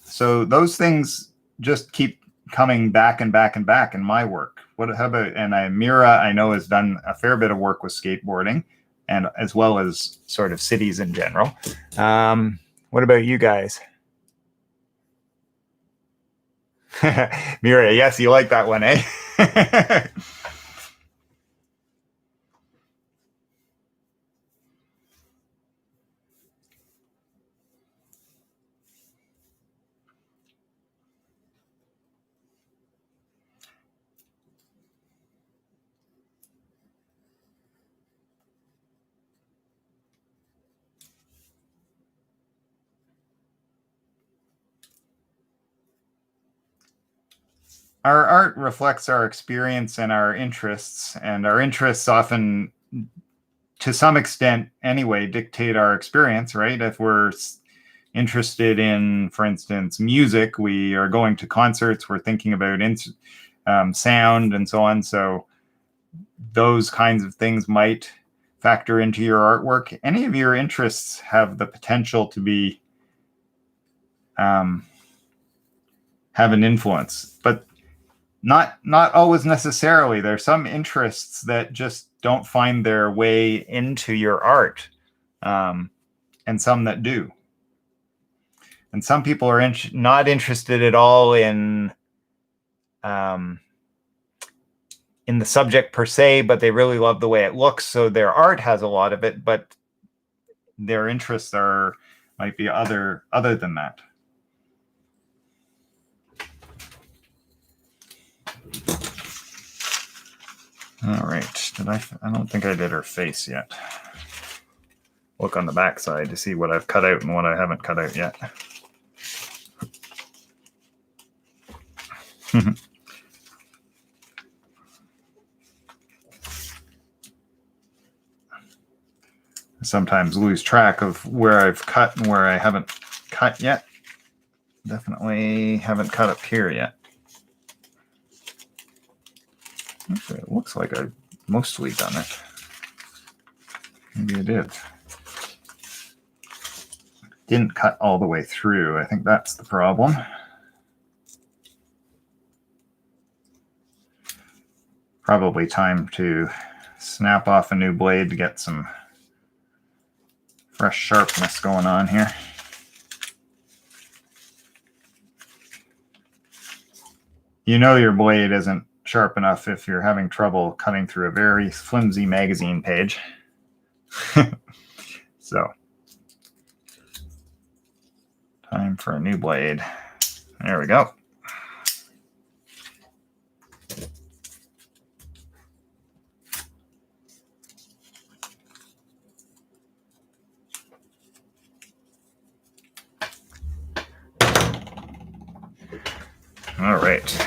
So those things just keep coming back and back and back in my work. How about, and Mira, I know, has done a fair bit of work with skateboarding, and as well as sort of cities in general. What about you guys? Mira, yes, you like that one, eh? our art reflects our experience and our interests often, to some extent anyway, dictate our experience, right? If we're interested in, for instance, music, we are going to concerts, we're thinking about sound and so on. So those kinds of things might factor into your artwork. Any of your interests have the potential to be have an influence, but not always necessarily. There's some interests that just don't find their way into your art, and some that do. And some people are not interested at all in the subject per se, but they really love the way it looks. So their art has a lot of it, but their interests might be other than that. All right. I don't think I did her face yet. Look on the back side to see what I've cut out and what I haven't cut out yet. Sometimes lose track of where I've cut and where I haven't cut yet. Definitely haven't cut up here yet. Actually, it looks like I've mostly done it. Maybe I did. Didn't cut all the way through. I think that's the problem. Probably time to snap off a new blade to get some fresh sharpness going on here. You know your blade isn't sharp enough if you're having trouble cutting through a very flimsy magazine page. So, time for a new blade. There we go. All right.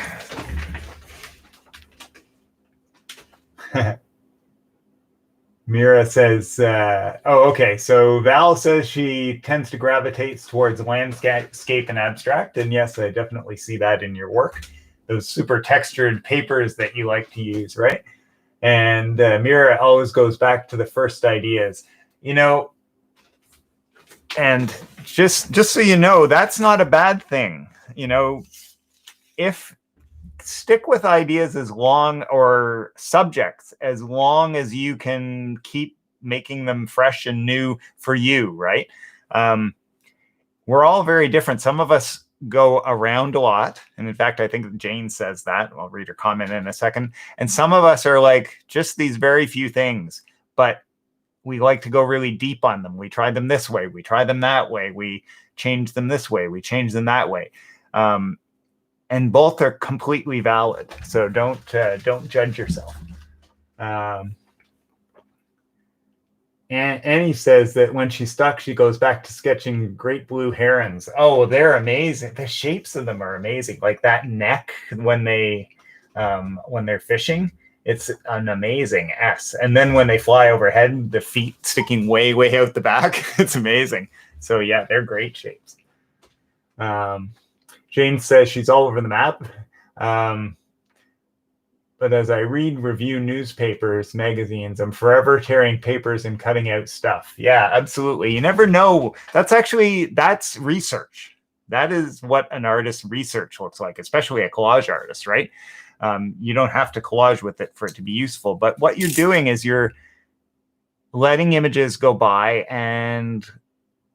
Mira says, oh, okay. So Val says she tends to gravitate towards landscape and abstract. And yes, I definitely see that in your work. Those super textured papers that you like to use, right? And Mira always goes back to the first ideas, you know, and just so you know, that's not a bad thing. You know, if stick with ideas as long, or subjects, as long as you can keep making them fresh and new for you, right? We're all very different. Some of us go around a lot. And in fact, I think Jane says that. I'll read her comment in a second. And some of us are like just these very few things, but we like to go really deep on them. We try them this way. We try them that way. We change them this way. We change them that way. And both are completely valid. So don't judge yourself. And Annie says that when she's stuck, she goes back to sketching great blue herons. Oh, they're amazing. The shapes of them are amazing. Like that neck when they're fishing, it's an amazing S. And then when they fly overhead, the feet sticking way, way out the back, it's amazing. So yeah, they're great shapes. Jane says she's all over the map. But as I read, review newspapers, magazines, I'm forever tearing papers and cutting out stuff. Yeah, absolutely. You never know. That's research. That is what an artist's research looks like, especially a collage artist, right? You don't have to collage with it for it to be useful. But what you're doing is you're letting images go by, and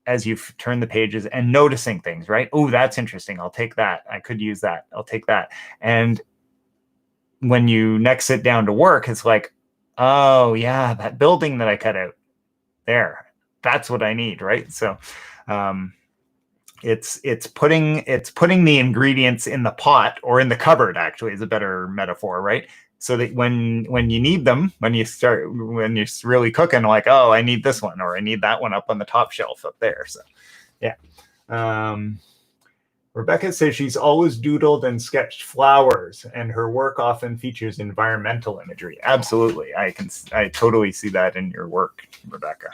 as you turn the pages and noticing things, right? Oh, that's interesting. I'll take that. I could use that. I'll take that. And when you next sit down to work, it's like, oh yeah, that building that I cut out there, that's what I need, right? So it's putting the ingredients in the pot, or in the cupboard, actually is a better metaphor, right? So that when you need them, when you're really cooking, like, oh, I need this one, or I need that one up on the top shelf up there. So yeah. Rebecca says she's always doodled and sketched flowers, and her work often features environmental imagery. Absolutely. I totally see that in your work, Rebecca.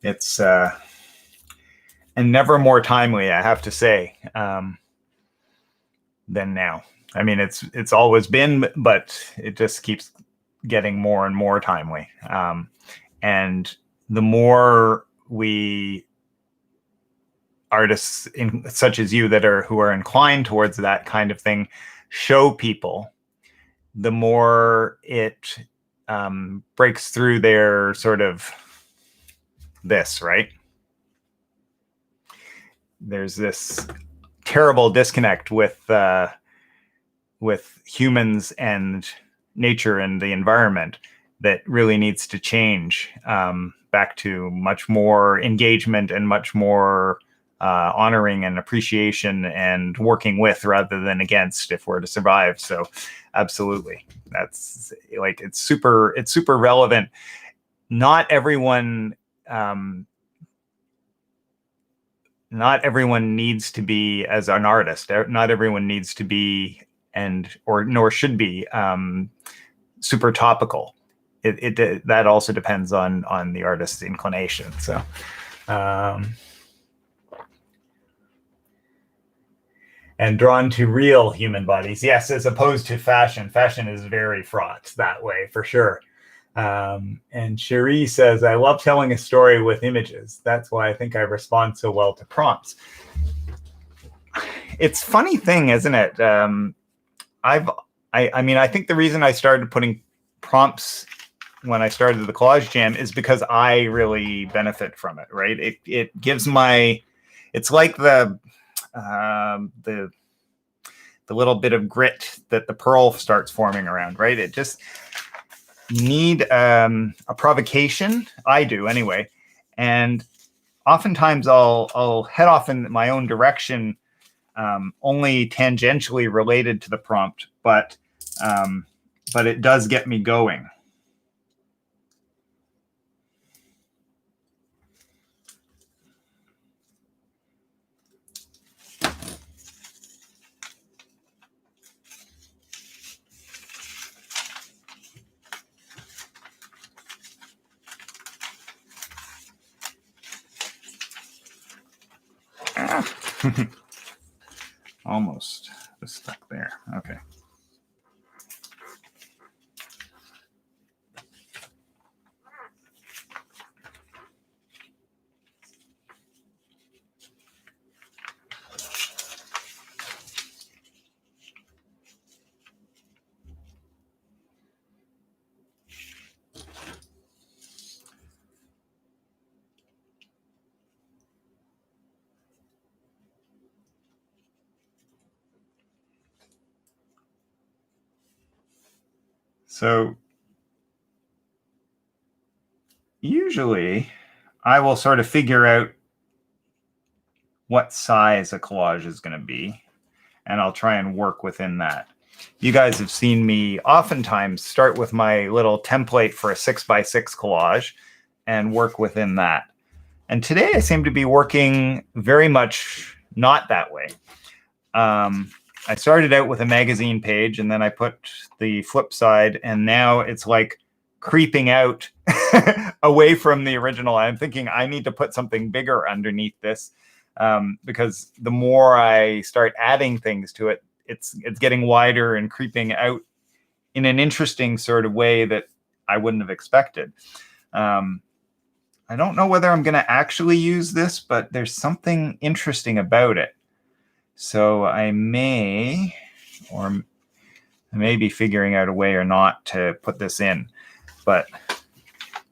It's and never more timely, I have to say, than now. I mean, it's always been, but it just keeps getting more and more timely. And the more we artists such as you who are inclined towards that kind of thing show people, the more it breaks through their sort of this, right? There's this terrible disconnect with humans and nature and the environment that really needs to change back to much more engagement and much more honoring and appreciation and working with rather than against if we're to survive. So absolutely, that's like, it's super relevant. Not everyone needs to be, as an artist, not everyone needs to be nor should be super topical. That also depends on the artist's inclination. So and drawn to real human bodies, yes, as opposed to fashion. Fashion is very fraught that way, for sure. And Cherie says, I love telling a story with images. That's why I think I respond so well to prompts. It's a funny thing, isn't it? I mean, I think the reason I started putting prompts when I started the Collage Jam is because I really benefit from it, right? It gives it's like the little bit of grit that the pearl starts forming around, right? It just, you need a provocation. I do anyway. And oftentimes I'll head off in my own direction, only tangentially related to the prompt, but it does get me going. Almost stuck there. Okay. So usually I will sort of figure out what size a collage is going to be, and I'll try and work within that. You guys have seen me oftentimes start with my little template for a 6x6 collage and work within that. And today I seem to be working very much not that way. I started out with a magazine page, and then I put the flip side, and now it's like creeping out away from the original. I'm thinking I need to put something bigger underneath this, because the more I start adding things to it, it's getting wider and creeping out in an interesting sort of way that I wouldn't have expected. I don't know whether I'm going to actually use this, but there's something interesting about it. So I may be figuring out a way or not to put this in, but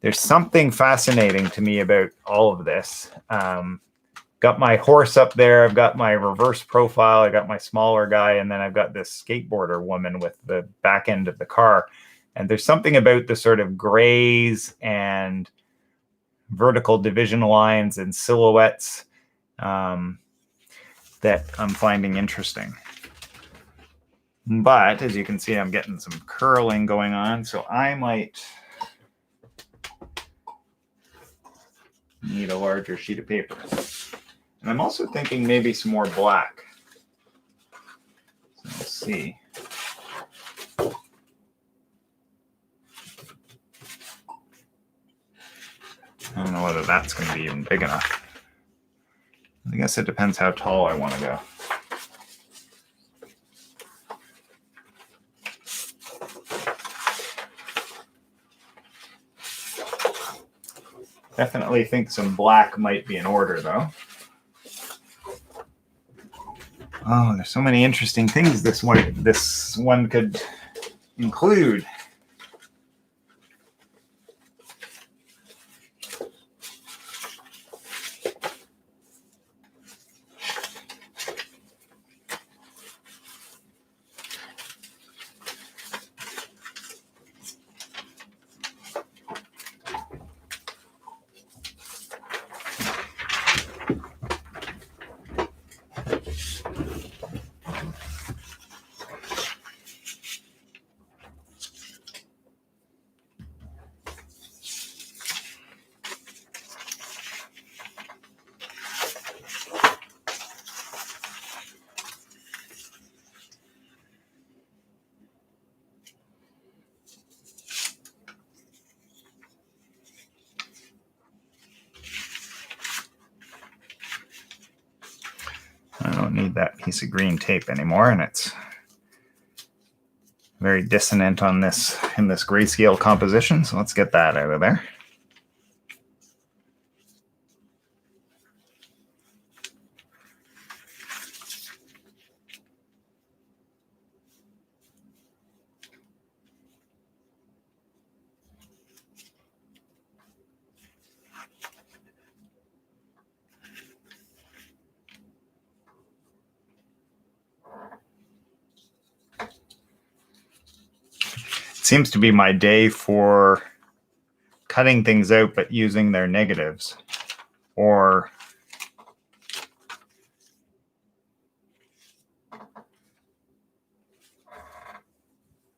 there's something fascinating to me about all of this. Got my horse up there. I've got my reverse profile. I got my smaller guy. And then I've got this skateboarder woman with the back end of the car. And there's something about the sort of grays and vertical division lines and silhouettes that I'm finding interesting. But as you can see, I'm getting some curling going on. So I might need a larger sheet of paper. And I'm also thinking maybe some more black. So let's see. I don't know whether that's going to be even big enough. I guess it depends how tall I want to go. Definitely think some black might be in order, though. Oh, there's so many interesting things this one could include. I don't need that piece of green tape anymore, and it's very dissonant on this in this grayscale composition, so let's get that out of there. Seems to be my day for cutting things out but using their negatives, or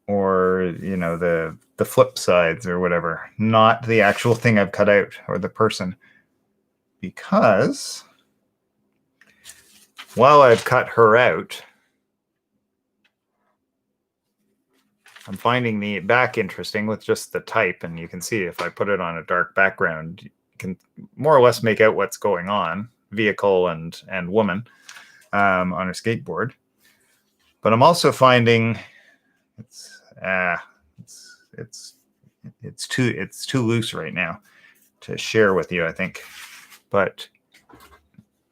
you know, the flip sides or whatever, not the actual thing I've cut out or the person, because while I've cut her out, I'm finding the back interesting with just the type, and you can see if I put it on a dark background, you can more or less make out what's going on, vehicle and woman on a skateboard. But I'm also finding it's too loose right now to share with you, I think. But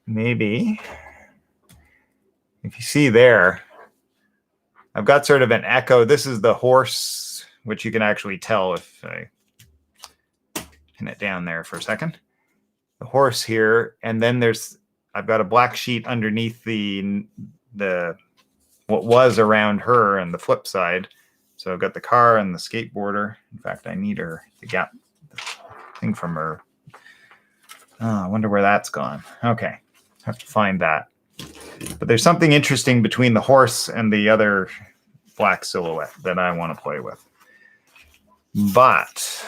maybe if you see there, I've got sort of an echo. This is the horse, which you can actually tell if I pin it down there for a second. The horse here, and then I've got a black sheet underneath the what was around her and the flip side. So I've got the car and the skateboarder. In fact, I need the thing from her. Oh, I wonder where that's gone. Okay, have to find that. But there's something interesting between the horse and the other black silhouette that I want to play with. But,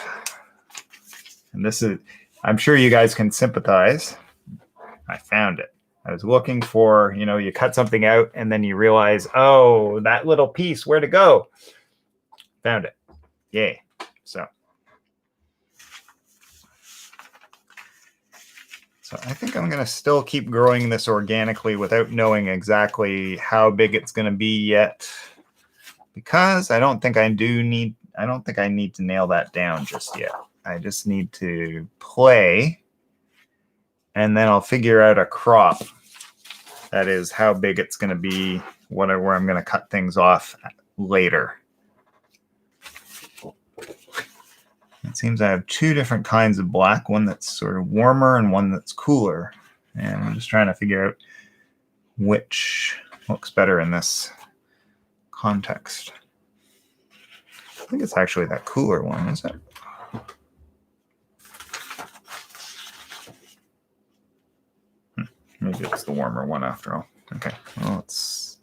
and this is, I'm sure you guys can sympathize. I found it. I was looking for, you know, you cut something out and then you realize, oh, that little piece, where'd it go? Found it. Yay. So I think I'm going to still keep growing this organically without knowing exactly how big it's going to be yet, because I don't think I need to nail that down just yet. I just need to play, and then I'll figure out a crop. That is how big it's going to be, where I'm going to cut things off later. It seems I have two different kinds of black, one that's sort of warmer and one that's cooler. And I'm just trying to figure out which looks better in this context. I think it's actually that cooler one, is it? Maybe it's the warmer one after all. Okay, well, it's...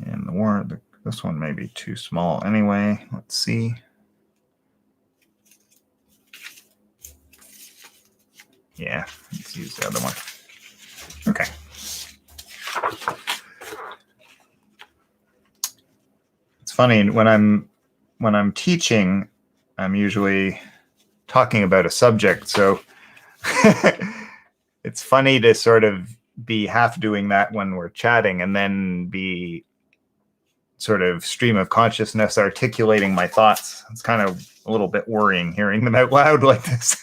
And this one may be too small anyway. Let's see. Yeah, let's use the other one. Okay. It's funny when I'm teaching, I'm usually talking about a subject, so it's funny to sort of be half doing that when we're chatting and then be sort of stream of consciousness articulating my thoughts. It's kind of a little bit worrying hearing them out loud like this.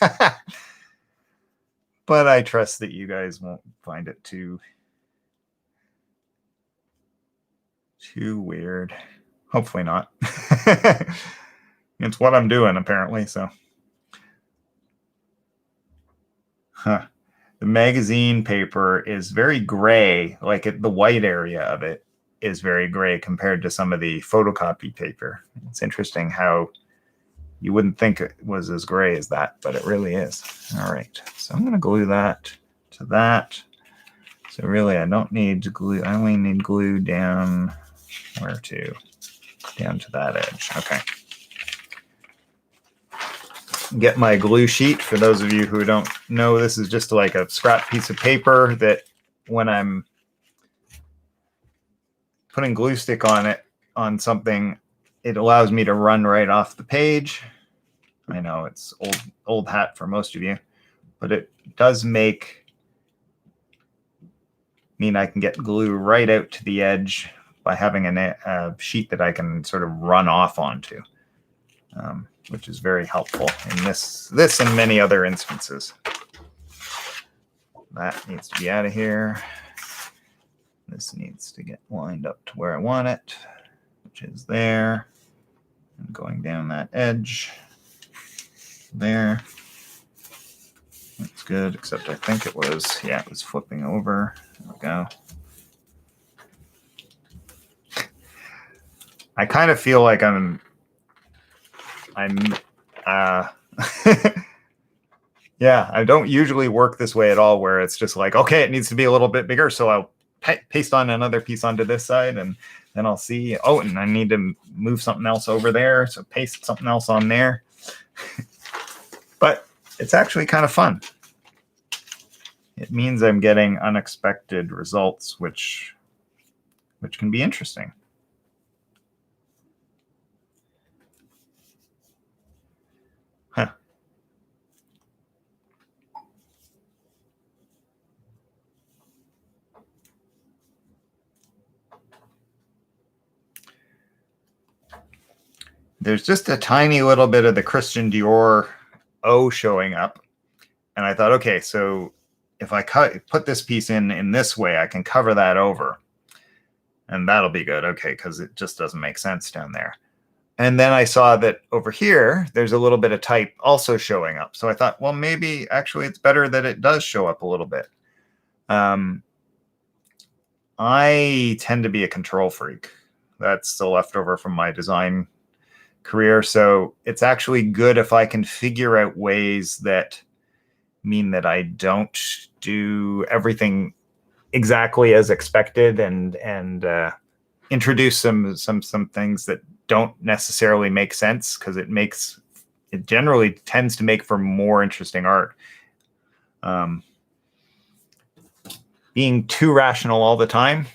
But I trust that you guys won't find it too weird. Hopefully not. It's what I'm doing, apparently, so. The magazine paper is very gray, like the white area of it is very gray compared to some of the photocopy paper. It's interesting how you wouldn't think it was as gray as that, but it really is. All right, so I'm going to glue that to that. So really, I don't need glue. I only need glue down where to? Down to that edge. Okay. Get my glue sheet. For those of you who don't know, this is just like a scrap piece of paper that when I'm putting glue stick on it, on something, it allows me to run right off the page. I know it's old hat for most of you, but it does mean I can get glue right out to the edge by having a sheet that I can sort of run off onto, which is very helpful in this and many other instances. That needs to be out of here. This needs to get lined up to where I want it, which is there. And going down that edge there. That's good, except I think it was flipping over. There we go. I kind of feel like I'm yeah, I don't usually work this way at all, where it's just like, okay, it needs to be a little bit bigger, so I'll paste on another piece onto this side, and then I'll see, oh, and I need to move something else over there, so paste something else on there. But it's actually kind of fun. It means I'm getting unexpected results, which can be interesting. Huh. There's just a tiny little bit of the Christian Dior O showing up. And I thought, okay, so if I put this piece in this way, I can cover that over. And that'll be good, okay, because it just doesn't make sense down there. And then I saw that over here, there's a little bit of type also showing up. So I thought, well, maybe actually it's better that it does show up a little bit. I tend to be a control freak. That's the leftover from my design career. So it's actually good if I can figure out ways that mean that I don't do everything exactly as expected, and introduce some things that don't necessarily make sense, because it generally tends to make for more interesting art. Being too rational all the time,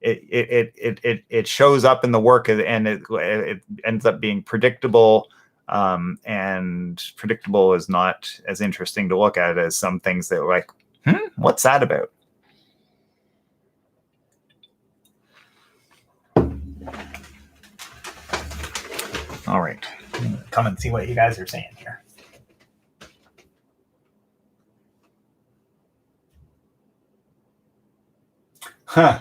it shows up in the work, and it ends up being predictable, and predictable is not as interesting to look at as some things that are like, what's that about? All right, come and see what you guys are saying here.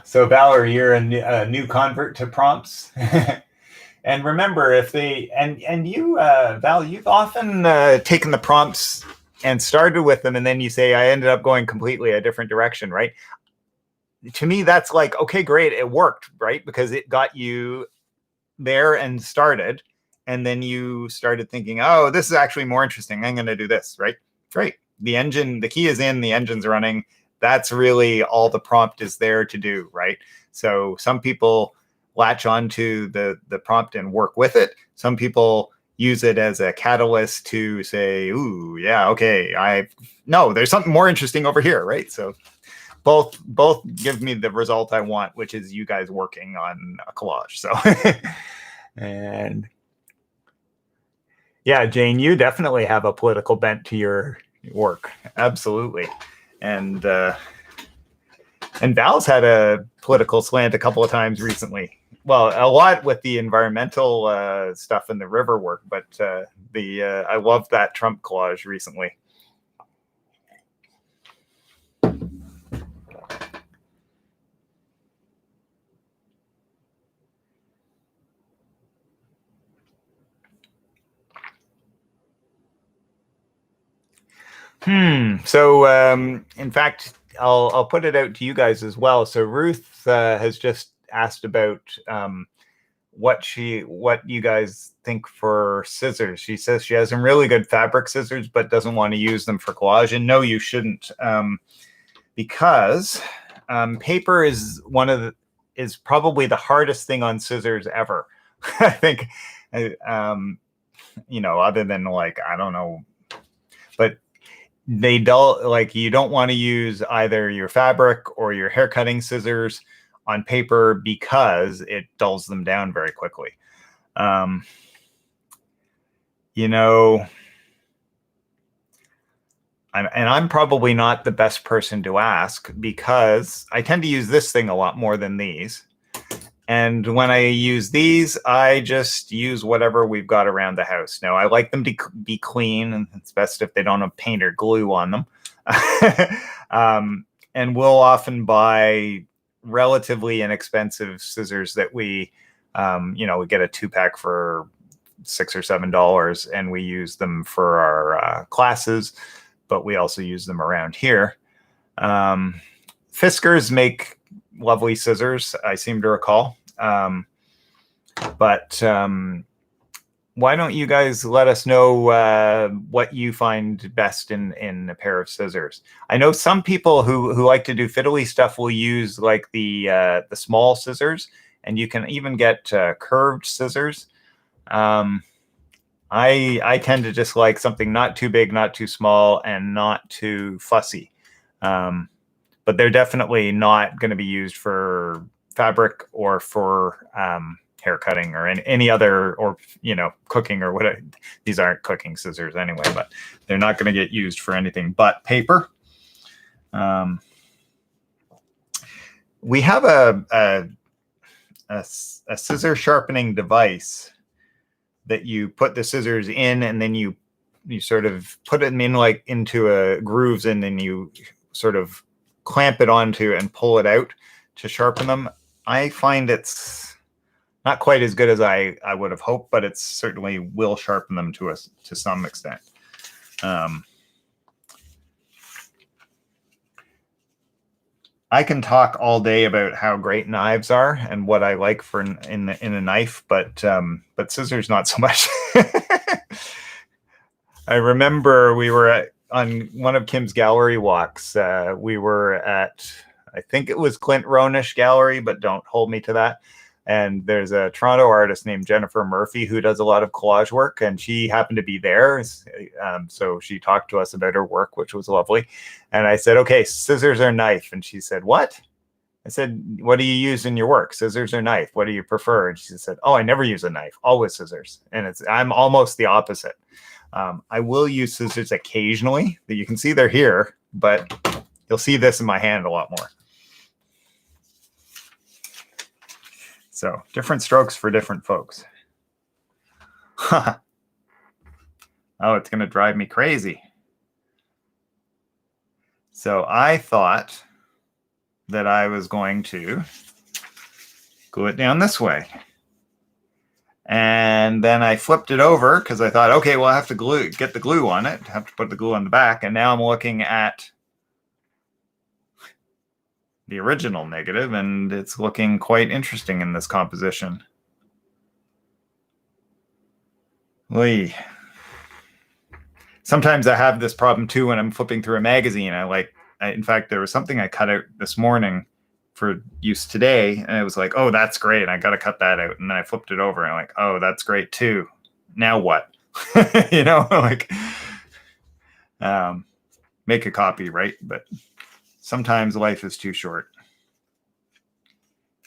So Valerie, you're a new convert to prompts. And remember, if they and you, Val, you've often taken the prompts and started with them, and then you say, I ended up going completely a different direction, right? To me, that's like, okay, great, it worked, right? Because it got you there and started, and then you started thinking, oh, this is actually more interesting. I'm going to do this, right? Great. The key is in, the engine's running. That's really all the prompt is there to do, right? So some people latch onto the prompt and work with it. Some people use it as a catalyst to say, ooh, yeah, okay, no, there's something more interesting over here, right? So both give me the result I want, which is you guys working on a collage. So and yeah, Jane, you definitely have a political bent to your work. Absolutely. And Val's had a political slant a couple of times recently. Well, a lot with the environmental stuff in the river work, but I loved that Trump collage recently. So in fact, I'll put it out to you guys as well. So Ruth has just asked about what you guys think for scissors. She says she has some really good fabric scissors, but doesn't want to use them for collage. And no, you shouldn't, because paper is is probably the hardest thing on scissors ever. I think, other than like, I don't know, but you don't want to use either your fabric or your hair cutting scissors on paper because it dulls them down very quickly. And I'm probably not the best person to ask because I tend to use this thing a lot more than these. And when I use these, I just use whatever we've got around the house. Now, I like them to be clean, and it's best if they don't have paint or glue on them. And we'll often buy relatively inexpensive scissors that we get a 2-pack for $6 or $7, and we use them for our classes, but we also use them around here. Fiskars make lovely scissors, I seem to recall. But why don't you guys let us know what you find best in a pair of scissors? I know some people who like to do fiddly stuff will use like the small scissors, and you can even get curved scissors. I tend to just like something not too big, not too small, and not too fussy. But they're definitely not going to be used for fabric or for hair cutting or any other, or cooking or whatever. These aren't cooking scissors anyway, but they're not going to get used for anything but paper. We have a scissor sharpening device that you put the scissors in, and then you sort of put them in like into a grooves, and then you sort of clamp it onto and pull it out to sharpen them. I find it's not quite as good as I would have hoped, but it certainly will sharpen them to some extent. I can talk all day about how great knives are and what I like for in a knife, but scissors not so much. I remember we were on one of Kim's gallery walks. We were at, I think it was Clint Ronish Gallery, but don't hold me to that. And there's a Toronto artist named Jennifer Murphy who does a lot of collage work, and she happened to be there. So she talked to us about her work, which was lovely. And I said, okay, scissors or knife? And she said, what? I said, what do you use in your work? Scissors or knife? What do you prefer? And she said, oh, I never use a knife, always scissors. And I'm almost the opposite. I will use scissors occasionally. That you can see they're here, but you'll see this in my hand a lot more. So different strokes for different folks. Oh, it's going to drive me crazy. So I thought that I was going to glue it down this way. And then I flipped it over because I thought, okay, well, I have to get the glue on it. I have to put the glue on the back. And now I'm looking at the original negative, and it's looking quite interesting in this composition. Oy. Sometimes I have this problem too when I'm flipping through a magazine. In fact, there was something I cut out this morning for use today, and it was like, oh, that's great, I got to cut that out. And then I flipped it over, and I'm like, oh, that's great too. now what? You know, like make a copy, right? But sometimes life is too short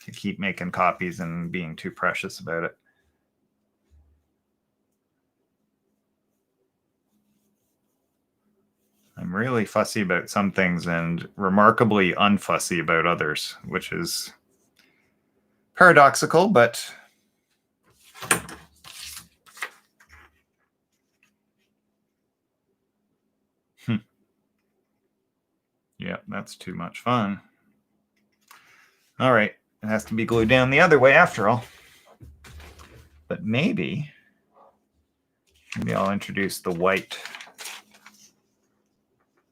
to keep making copies and being too precious about it. I'm really fussy about some things and remarkably unfussy about others, which is paradoxical, but yeah, that's too much fun. All right, it has to be glued down the other way after all. But maybe I'll introduce the white.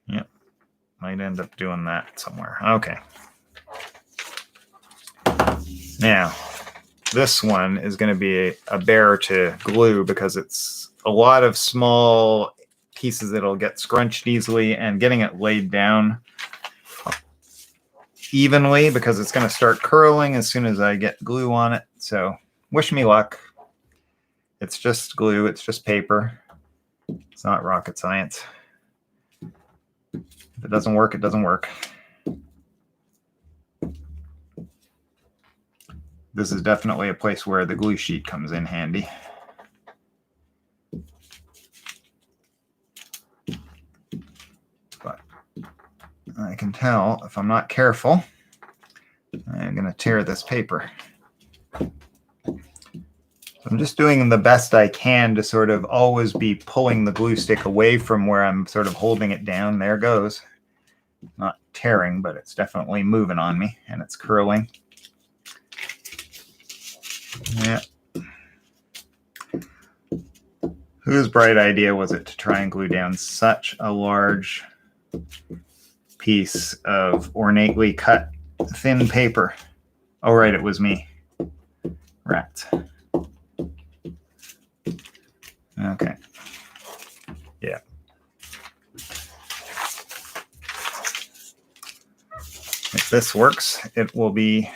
Yep, might end up doing that somewhere. Okay. Now, this one is going to be a bear to glue because it's a lot of small pieces that'll get scrunched easily, and getting it laid down evenly because it's going to start curling as soon as I get glue on it. So wish me luck. It's just glue. It's just paper. It's not rocket science. If it doesn't work, it doesn't work. This is definitely a place where the glue sheet comes in handy. But I can tell if I'm not careful, I'm going to tear this paper. I'm just doing the best I can to sort of always be pulling the glue stick away from where I'm sort of holding it down. There it goes. Not tearing, but it's definitely moving on me, and it's curling. Yeah. Whose bright idea was it to try and glue down such a large piece of ornately cut thin paper? Oh, right, it was me. Rats. Okay. Yeah. If this works, it will be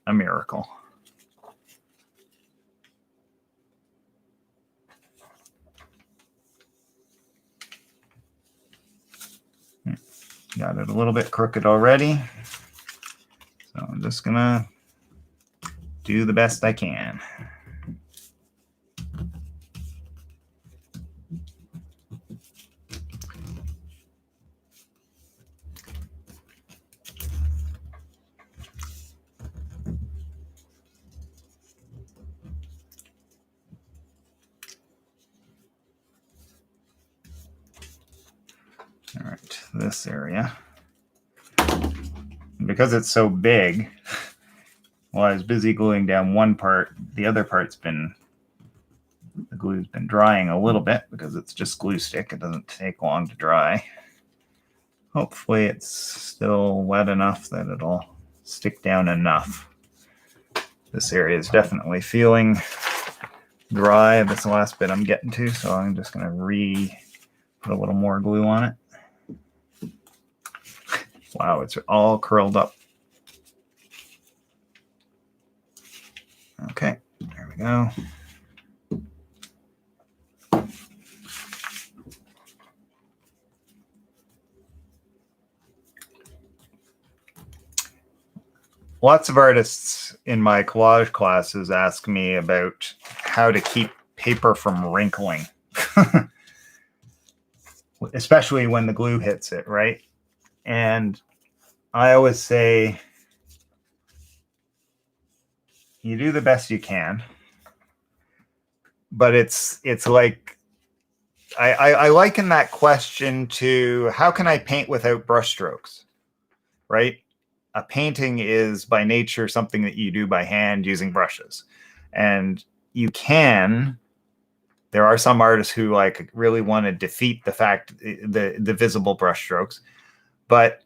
a miracle. Got it a little bit crooked already. So I'm just gonna do the best I can. All right, this area. And because it's so big, while I was busy gluing down one part, the other part's been, the glue's been drying a little bit because it's just glue stick. It doesn't take long to dry. Hopefully it's still wet enough that it'll stick down enough. This area is definitely feeling dry. That's the last bit I'm getting to, so I'm just going to put a little more glue on it. Wow, it's all curled up. Okay, there we go. Lots of artists in my collage classes ask me about how to keep paper from wrinkling, especially when the glue hits it, right? And I always say, you do the best you can, but it's like, I liken that question to, how can I paint without brushstrokes, right? A painting is by nature something that you do by hand using brushes. And you can, there are some artists who like really want to defeat the fact, the visible brushstrokes, but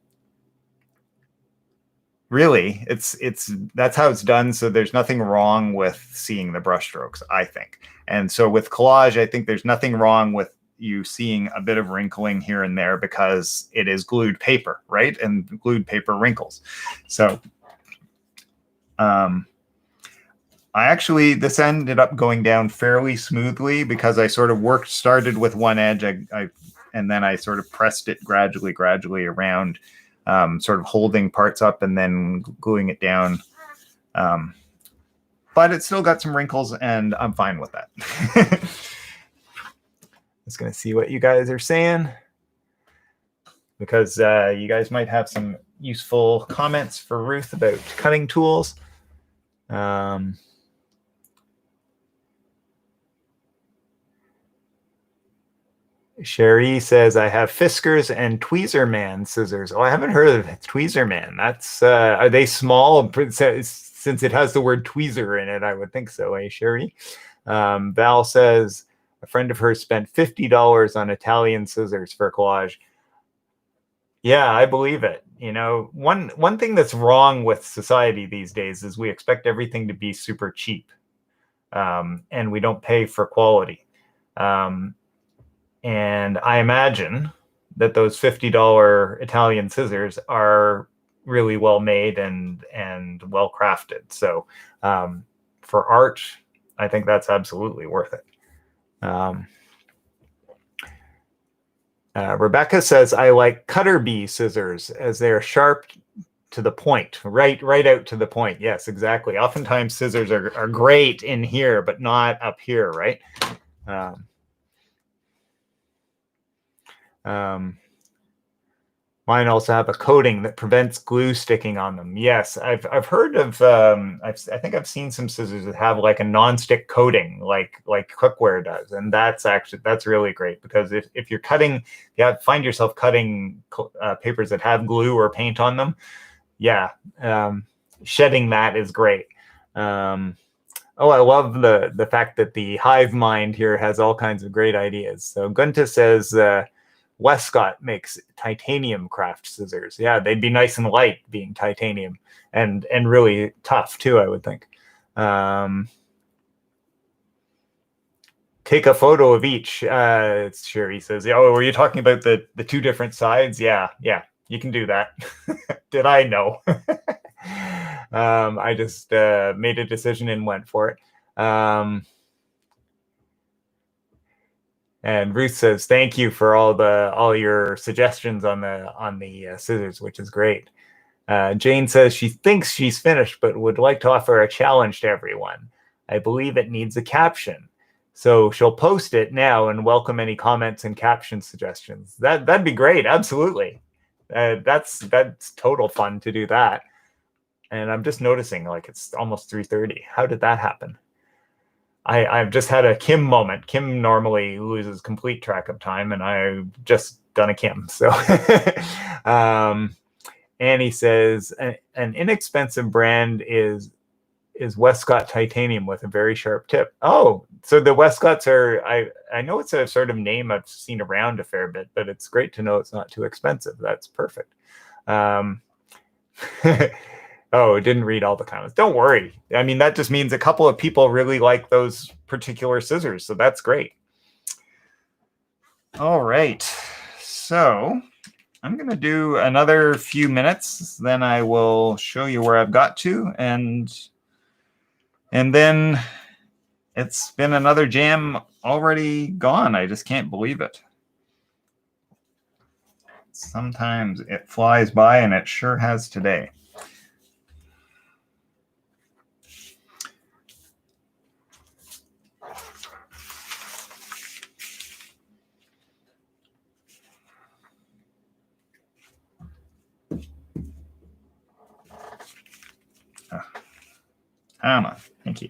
really that's how it's done. So there's nothing wrong with seeing the brushstrokes, I think. And so with collage, I think there's nothing wrong with you seeing a bit of wrinkling here and there because it is glued paper, right? And glued paper wrinkles. So I This ended up going down fairly smoothly because I sort of started with one edge, and then I sort of pressed it gradually around, sort of holding parts up and then gluing it down. But it still got some wrinkles, and I'm fine with that. Just going to see what you guys are saying, because you guys might have some useful comments for Ruth about cutting tools. Sherry says, I have Fiskars and Tweezerman scissors. Oh, I haven't heard of Tweezerman. That's, are they small? Since it has the word tweezer in it, I would think so, Sherry? Val says, a friend of hers spent $50 on Italian scissors for collage. Yeah, I believe it. You know, one thing that's wrong with society these days is we expect everything to be super cheap, and we don't pay for quality. And I imagine that those $50 Italian scissors are really well made and well crafted. So for art, I think that's absolutely worth it. Rebecca says, I like cutter bee scissors as they're sharp to the point, right out to the point. Yes, exactly. Oftentimes scissors are great in here, but not up here, right? Mine also have a coating that prevents glue sticking on them. Yes, I've heard of. I think I've seen some scissors that have like a non-stick coating, like cookware does, and that's really great, because if you're cutting, find yourself cutting papers that have glue or paint on them. Yeah, shedding that is great. Oh, I love the fact that the hive mind here has all kinds of great ideas. So Gunta says, Westcott makes titanium craft scissors. Yeah, they'd be nice and light being titanium, and really tough too, I would think. Take a photo of each. Sherry says, oh, were you talking about the two different sides? Yeah, you can do that. Did I know? I just made a decision and went for it. And Ruth says, thank you for all your suggestions on the scissors, which is great. Jane says she thinks she's finished, but would like to offer a challenge to everyone. I believe it needs a caption. So she'll post it now and welcome any comments and caption suggestions. That'd be great. Absolutely. That's total fun to do that. And I'm just noticing, like, it's almost 3:30. How did that happen? I've just had a Kim moment. Kim normally loses complete track of time, and I've just done a Kim. So Annie says, an inexpensive brand is Westcott titanium with a very sharp tip. Oh, so the Westcotts are, I know it's a sort of name I've seen around a fair bit, but it's great to know it's not too expensive. That's perfect. Oh, it didn't read all the comments. Don't worry. I mean, that just means a couple of people really like those particular scissors, so that's great. All right. So I'm going to do another few minutes, then I will show you where I've got to, and then it's been another jam already gone. I just can't believe it. Sometimes it flies by, and it sure has today. Come on. Thank you.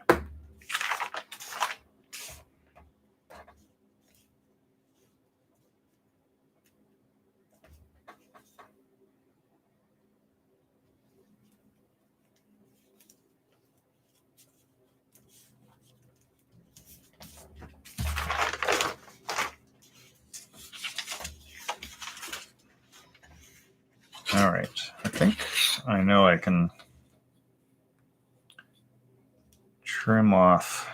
All right. I think I know I can trim off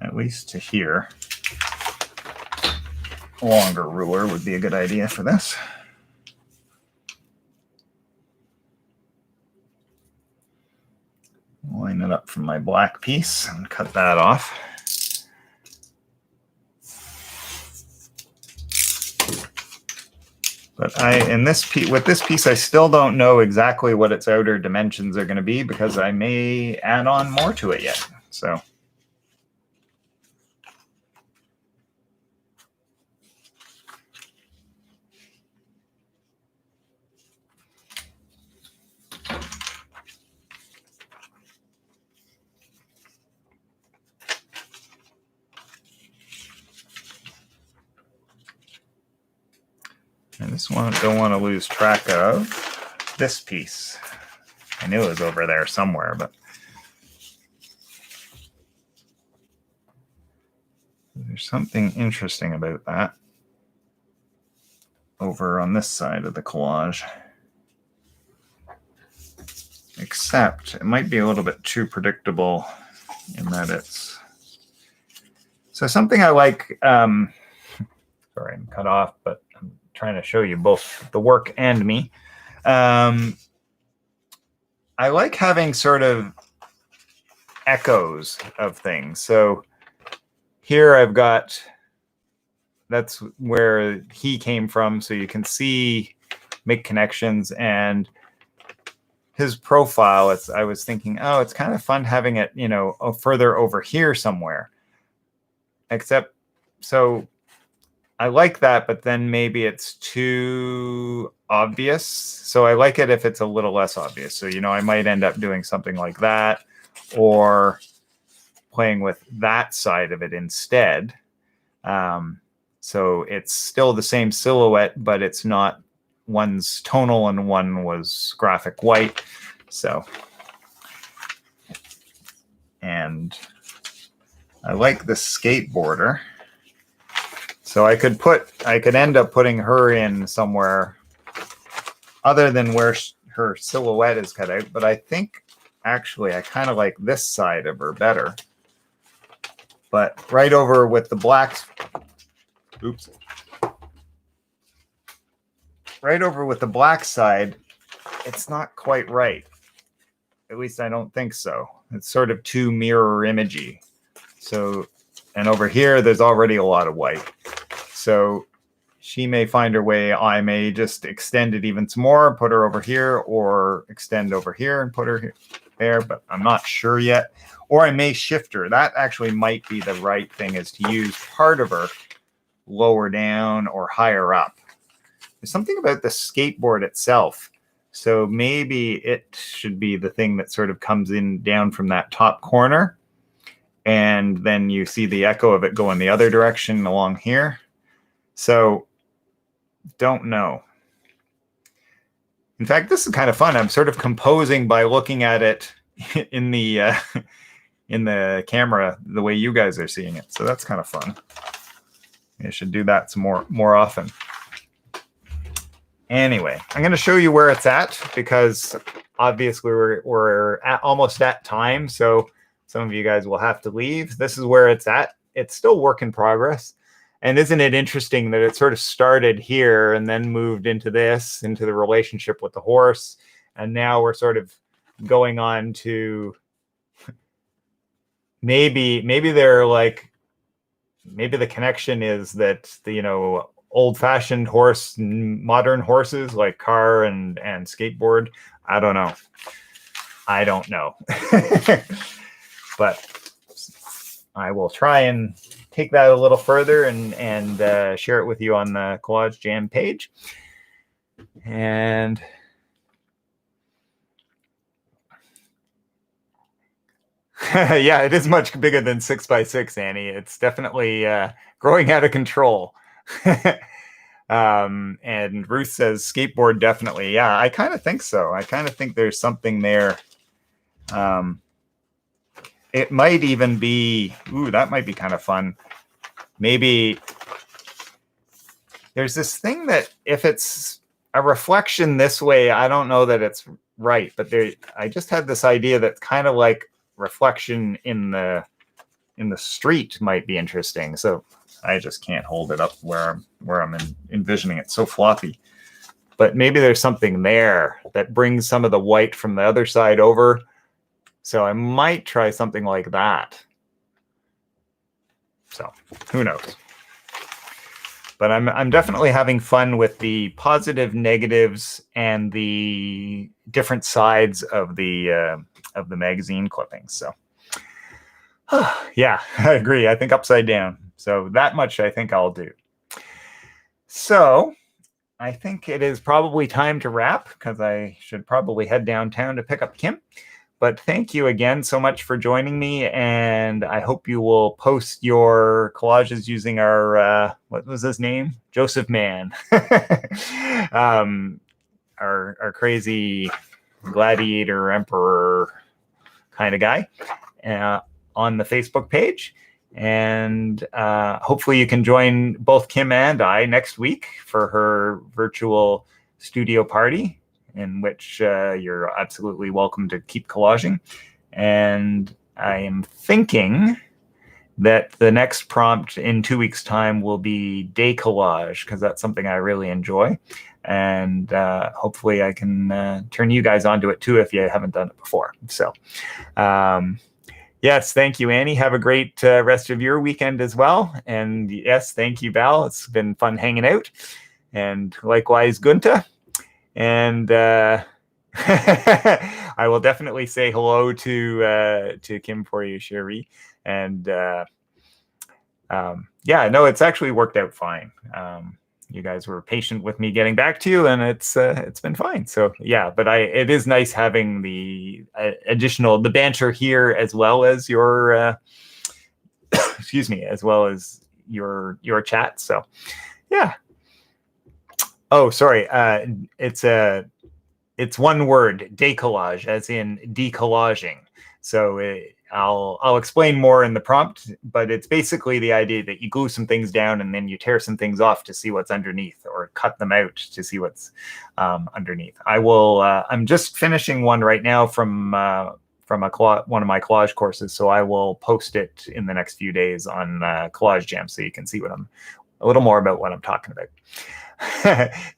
at least to here. A longer ruler would be a good idea for this. Line it up from my black piece and cut that off. But with this piece, I still don't know exactly what its outer dimensions are going to be because I may add on more to it yet. So. I just don't want to lose track of this piece. I knew it was over there somewhere, but there's something interesting about that over on this side of the collage. Except it might be a little bit too predictable in that it's... So something I like, sorry, I'm cut off, but I'm trying to show you both the work and me. I like having sort of echoes of things. So here I've got, that's where he came from. So you can see, make connections, and his profile, I was thinking, oh, it's kind of fun having it, you know, further over here somewhere. Except, so I like that, but then maybe it's too obvious. So I like it if it's a little less obvious. So, you know, I might end up doing something like that, or playing with that side of it instead. So it's still the same silhouette, but it's not, one's tonal and one was graphic white. So, and I like the skateboarder. So I could end up putting her in somewhere other than where her silhouette is cut out. But I think actually I kind of like this side of her better. But right over with the black, oops. Right over with the black side, it's not quite right. At least I don't think so. It's sort of too mirror imagey. So, and over here, there's already a lot of white. So she may find her way. I may just extend it even some more, put her over here, or extend over here and put her there, but I'm not sure yet. Or I may shift her. That actually might be the right thing, is to use part of her lower down or higher up. There's something about the skateboard itself. So maybe it should be the thing that sort of comes in down from that top corner. And then you see the echo of it go in the other direction along here. So don't know. In fact, this is kind of fun. I'm sort of composing by looking at it in the camera the way you guys are seeing it. So that's kind of fun. I should do that some more often. Anyway, I'm going to show you where it's at, because obviously we're almost at time. So some of you guys will have to leave. This is where it's at. It's still work in progress. And isn't it interesting that it sort of started here and then moved into this, into the relationship with the horse. And now we're sort of going on to maybe they're like, maybe the connection is that the, you know, old-fashioned horse, modern horses like car and skateboard. I don't know. But I will try and take that a little further and share it with you on the Collage Jam page. And yeah, it is much bigger than 6x6, Annie. It's definitely growing out of control. And Ruth says skateboard, definitely. Yeah, I kind of think so. I kind of think there's something there. It might even be, ooh, that might be kind of fun. Maybe there's this thing that if it's a reflection this way, I don't know that it's right, but I just had this idea that kind of like reflection in the street might be interesting. So I just can't hold it up where I'm envisioning it. So floppy. But maybe there's something there that brings some of the white from the other side over, So I might try something like that. So who knows? But I'm definitely having fun with the positive, negatives, and the different sides of the magazine clippings. So yeah, I agree. I think upside down. So that much I think I'll do. So I think it is probably time to wrap, because I should probably head downtown to pick up Kim. But thank you again so much for joining me, and I hope you will post your collages using our, what was his name? Josef Mann. Our crazy gladiator emperor kind of guy on the Facebook page. And hopefully you can join both Kim and I next week for her virtual studio party, in which you're absolutely welcome to keep collaging. And I am thinking that the next prompt in 2 weeks' time will be day collage, because that's something I really enjoy. And hopefully I can turn you guys onto it too if you haven't done it before. So yes, thank you, Annie. Have a great rest of your weekend as well. And yes, thank you, Val. It's been fun hanging out. And likewise, Gunta. And I will definitely say hello to Kim for you, Sherry. And yeah, no, it's actually worked out fine. You guys were patient with me getting back to you, and it's been fine. So yeah, but it is nice having the additional banter here, as well as your excuse me, as well as your chat. So yeah. Oh, sorry. It's one word, decollage, as in decollaging. So I'll explain more in the prompt, but it's basically the idea that you glue some things down and then you tear some things off to see what's underneath, or cut them out to see what's underneath. I'm just finishing one right now from one of my collage courses, so I will post it in the next few days on Collage Jam, so you can see a little more about what I'm talking about.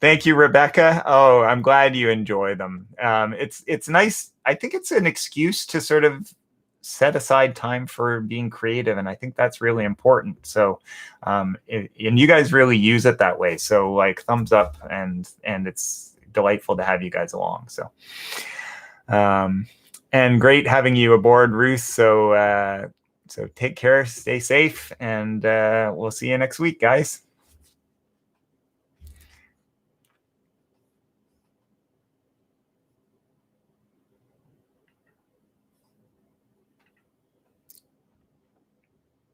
Thank you, Rebecca. Oh, I'm glad you enjoy them. It's nice. I think it's an excuse to sort of set aside time for being creative, and I think that's really important. So and you guys really use it that way, so like thumbs up, and it's delightful to have you guys along. So and great having you aboard, Ruth. So take care, stay safe, and we'll see you next week, guys.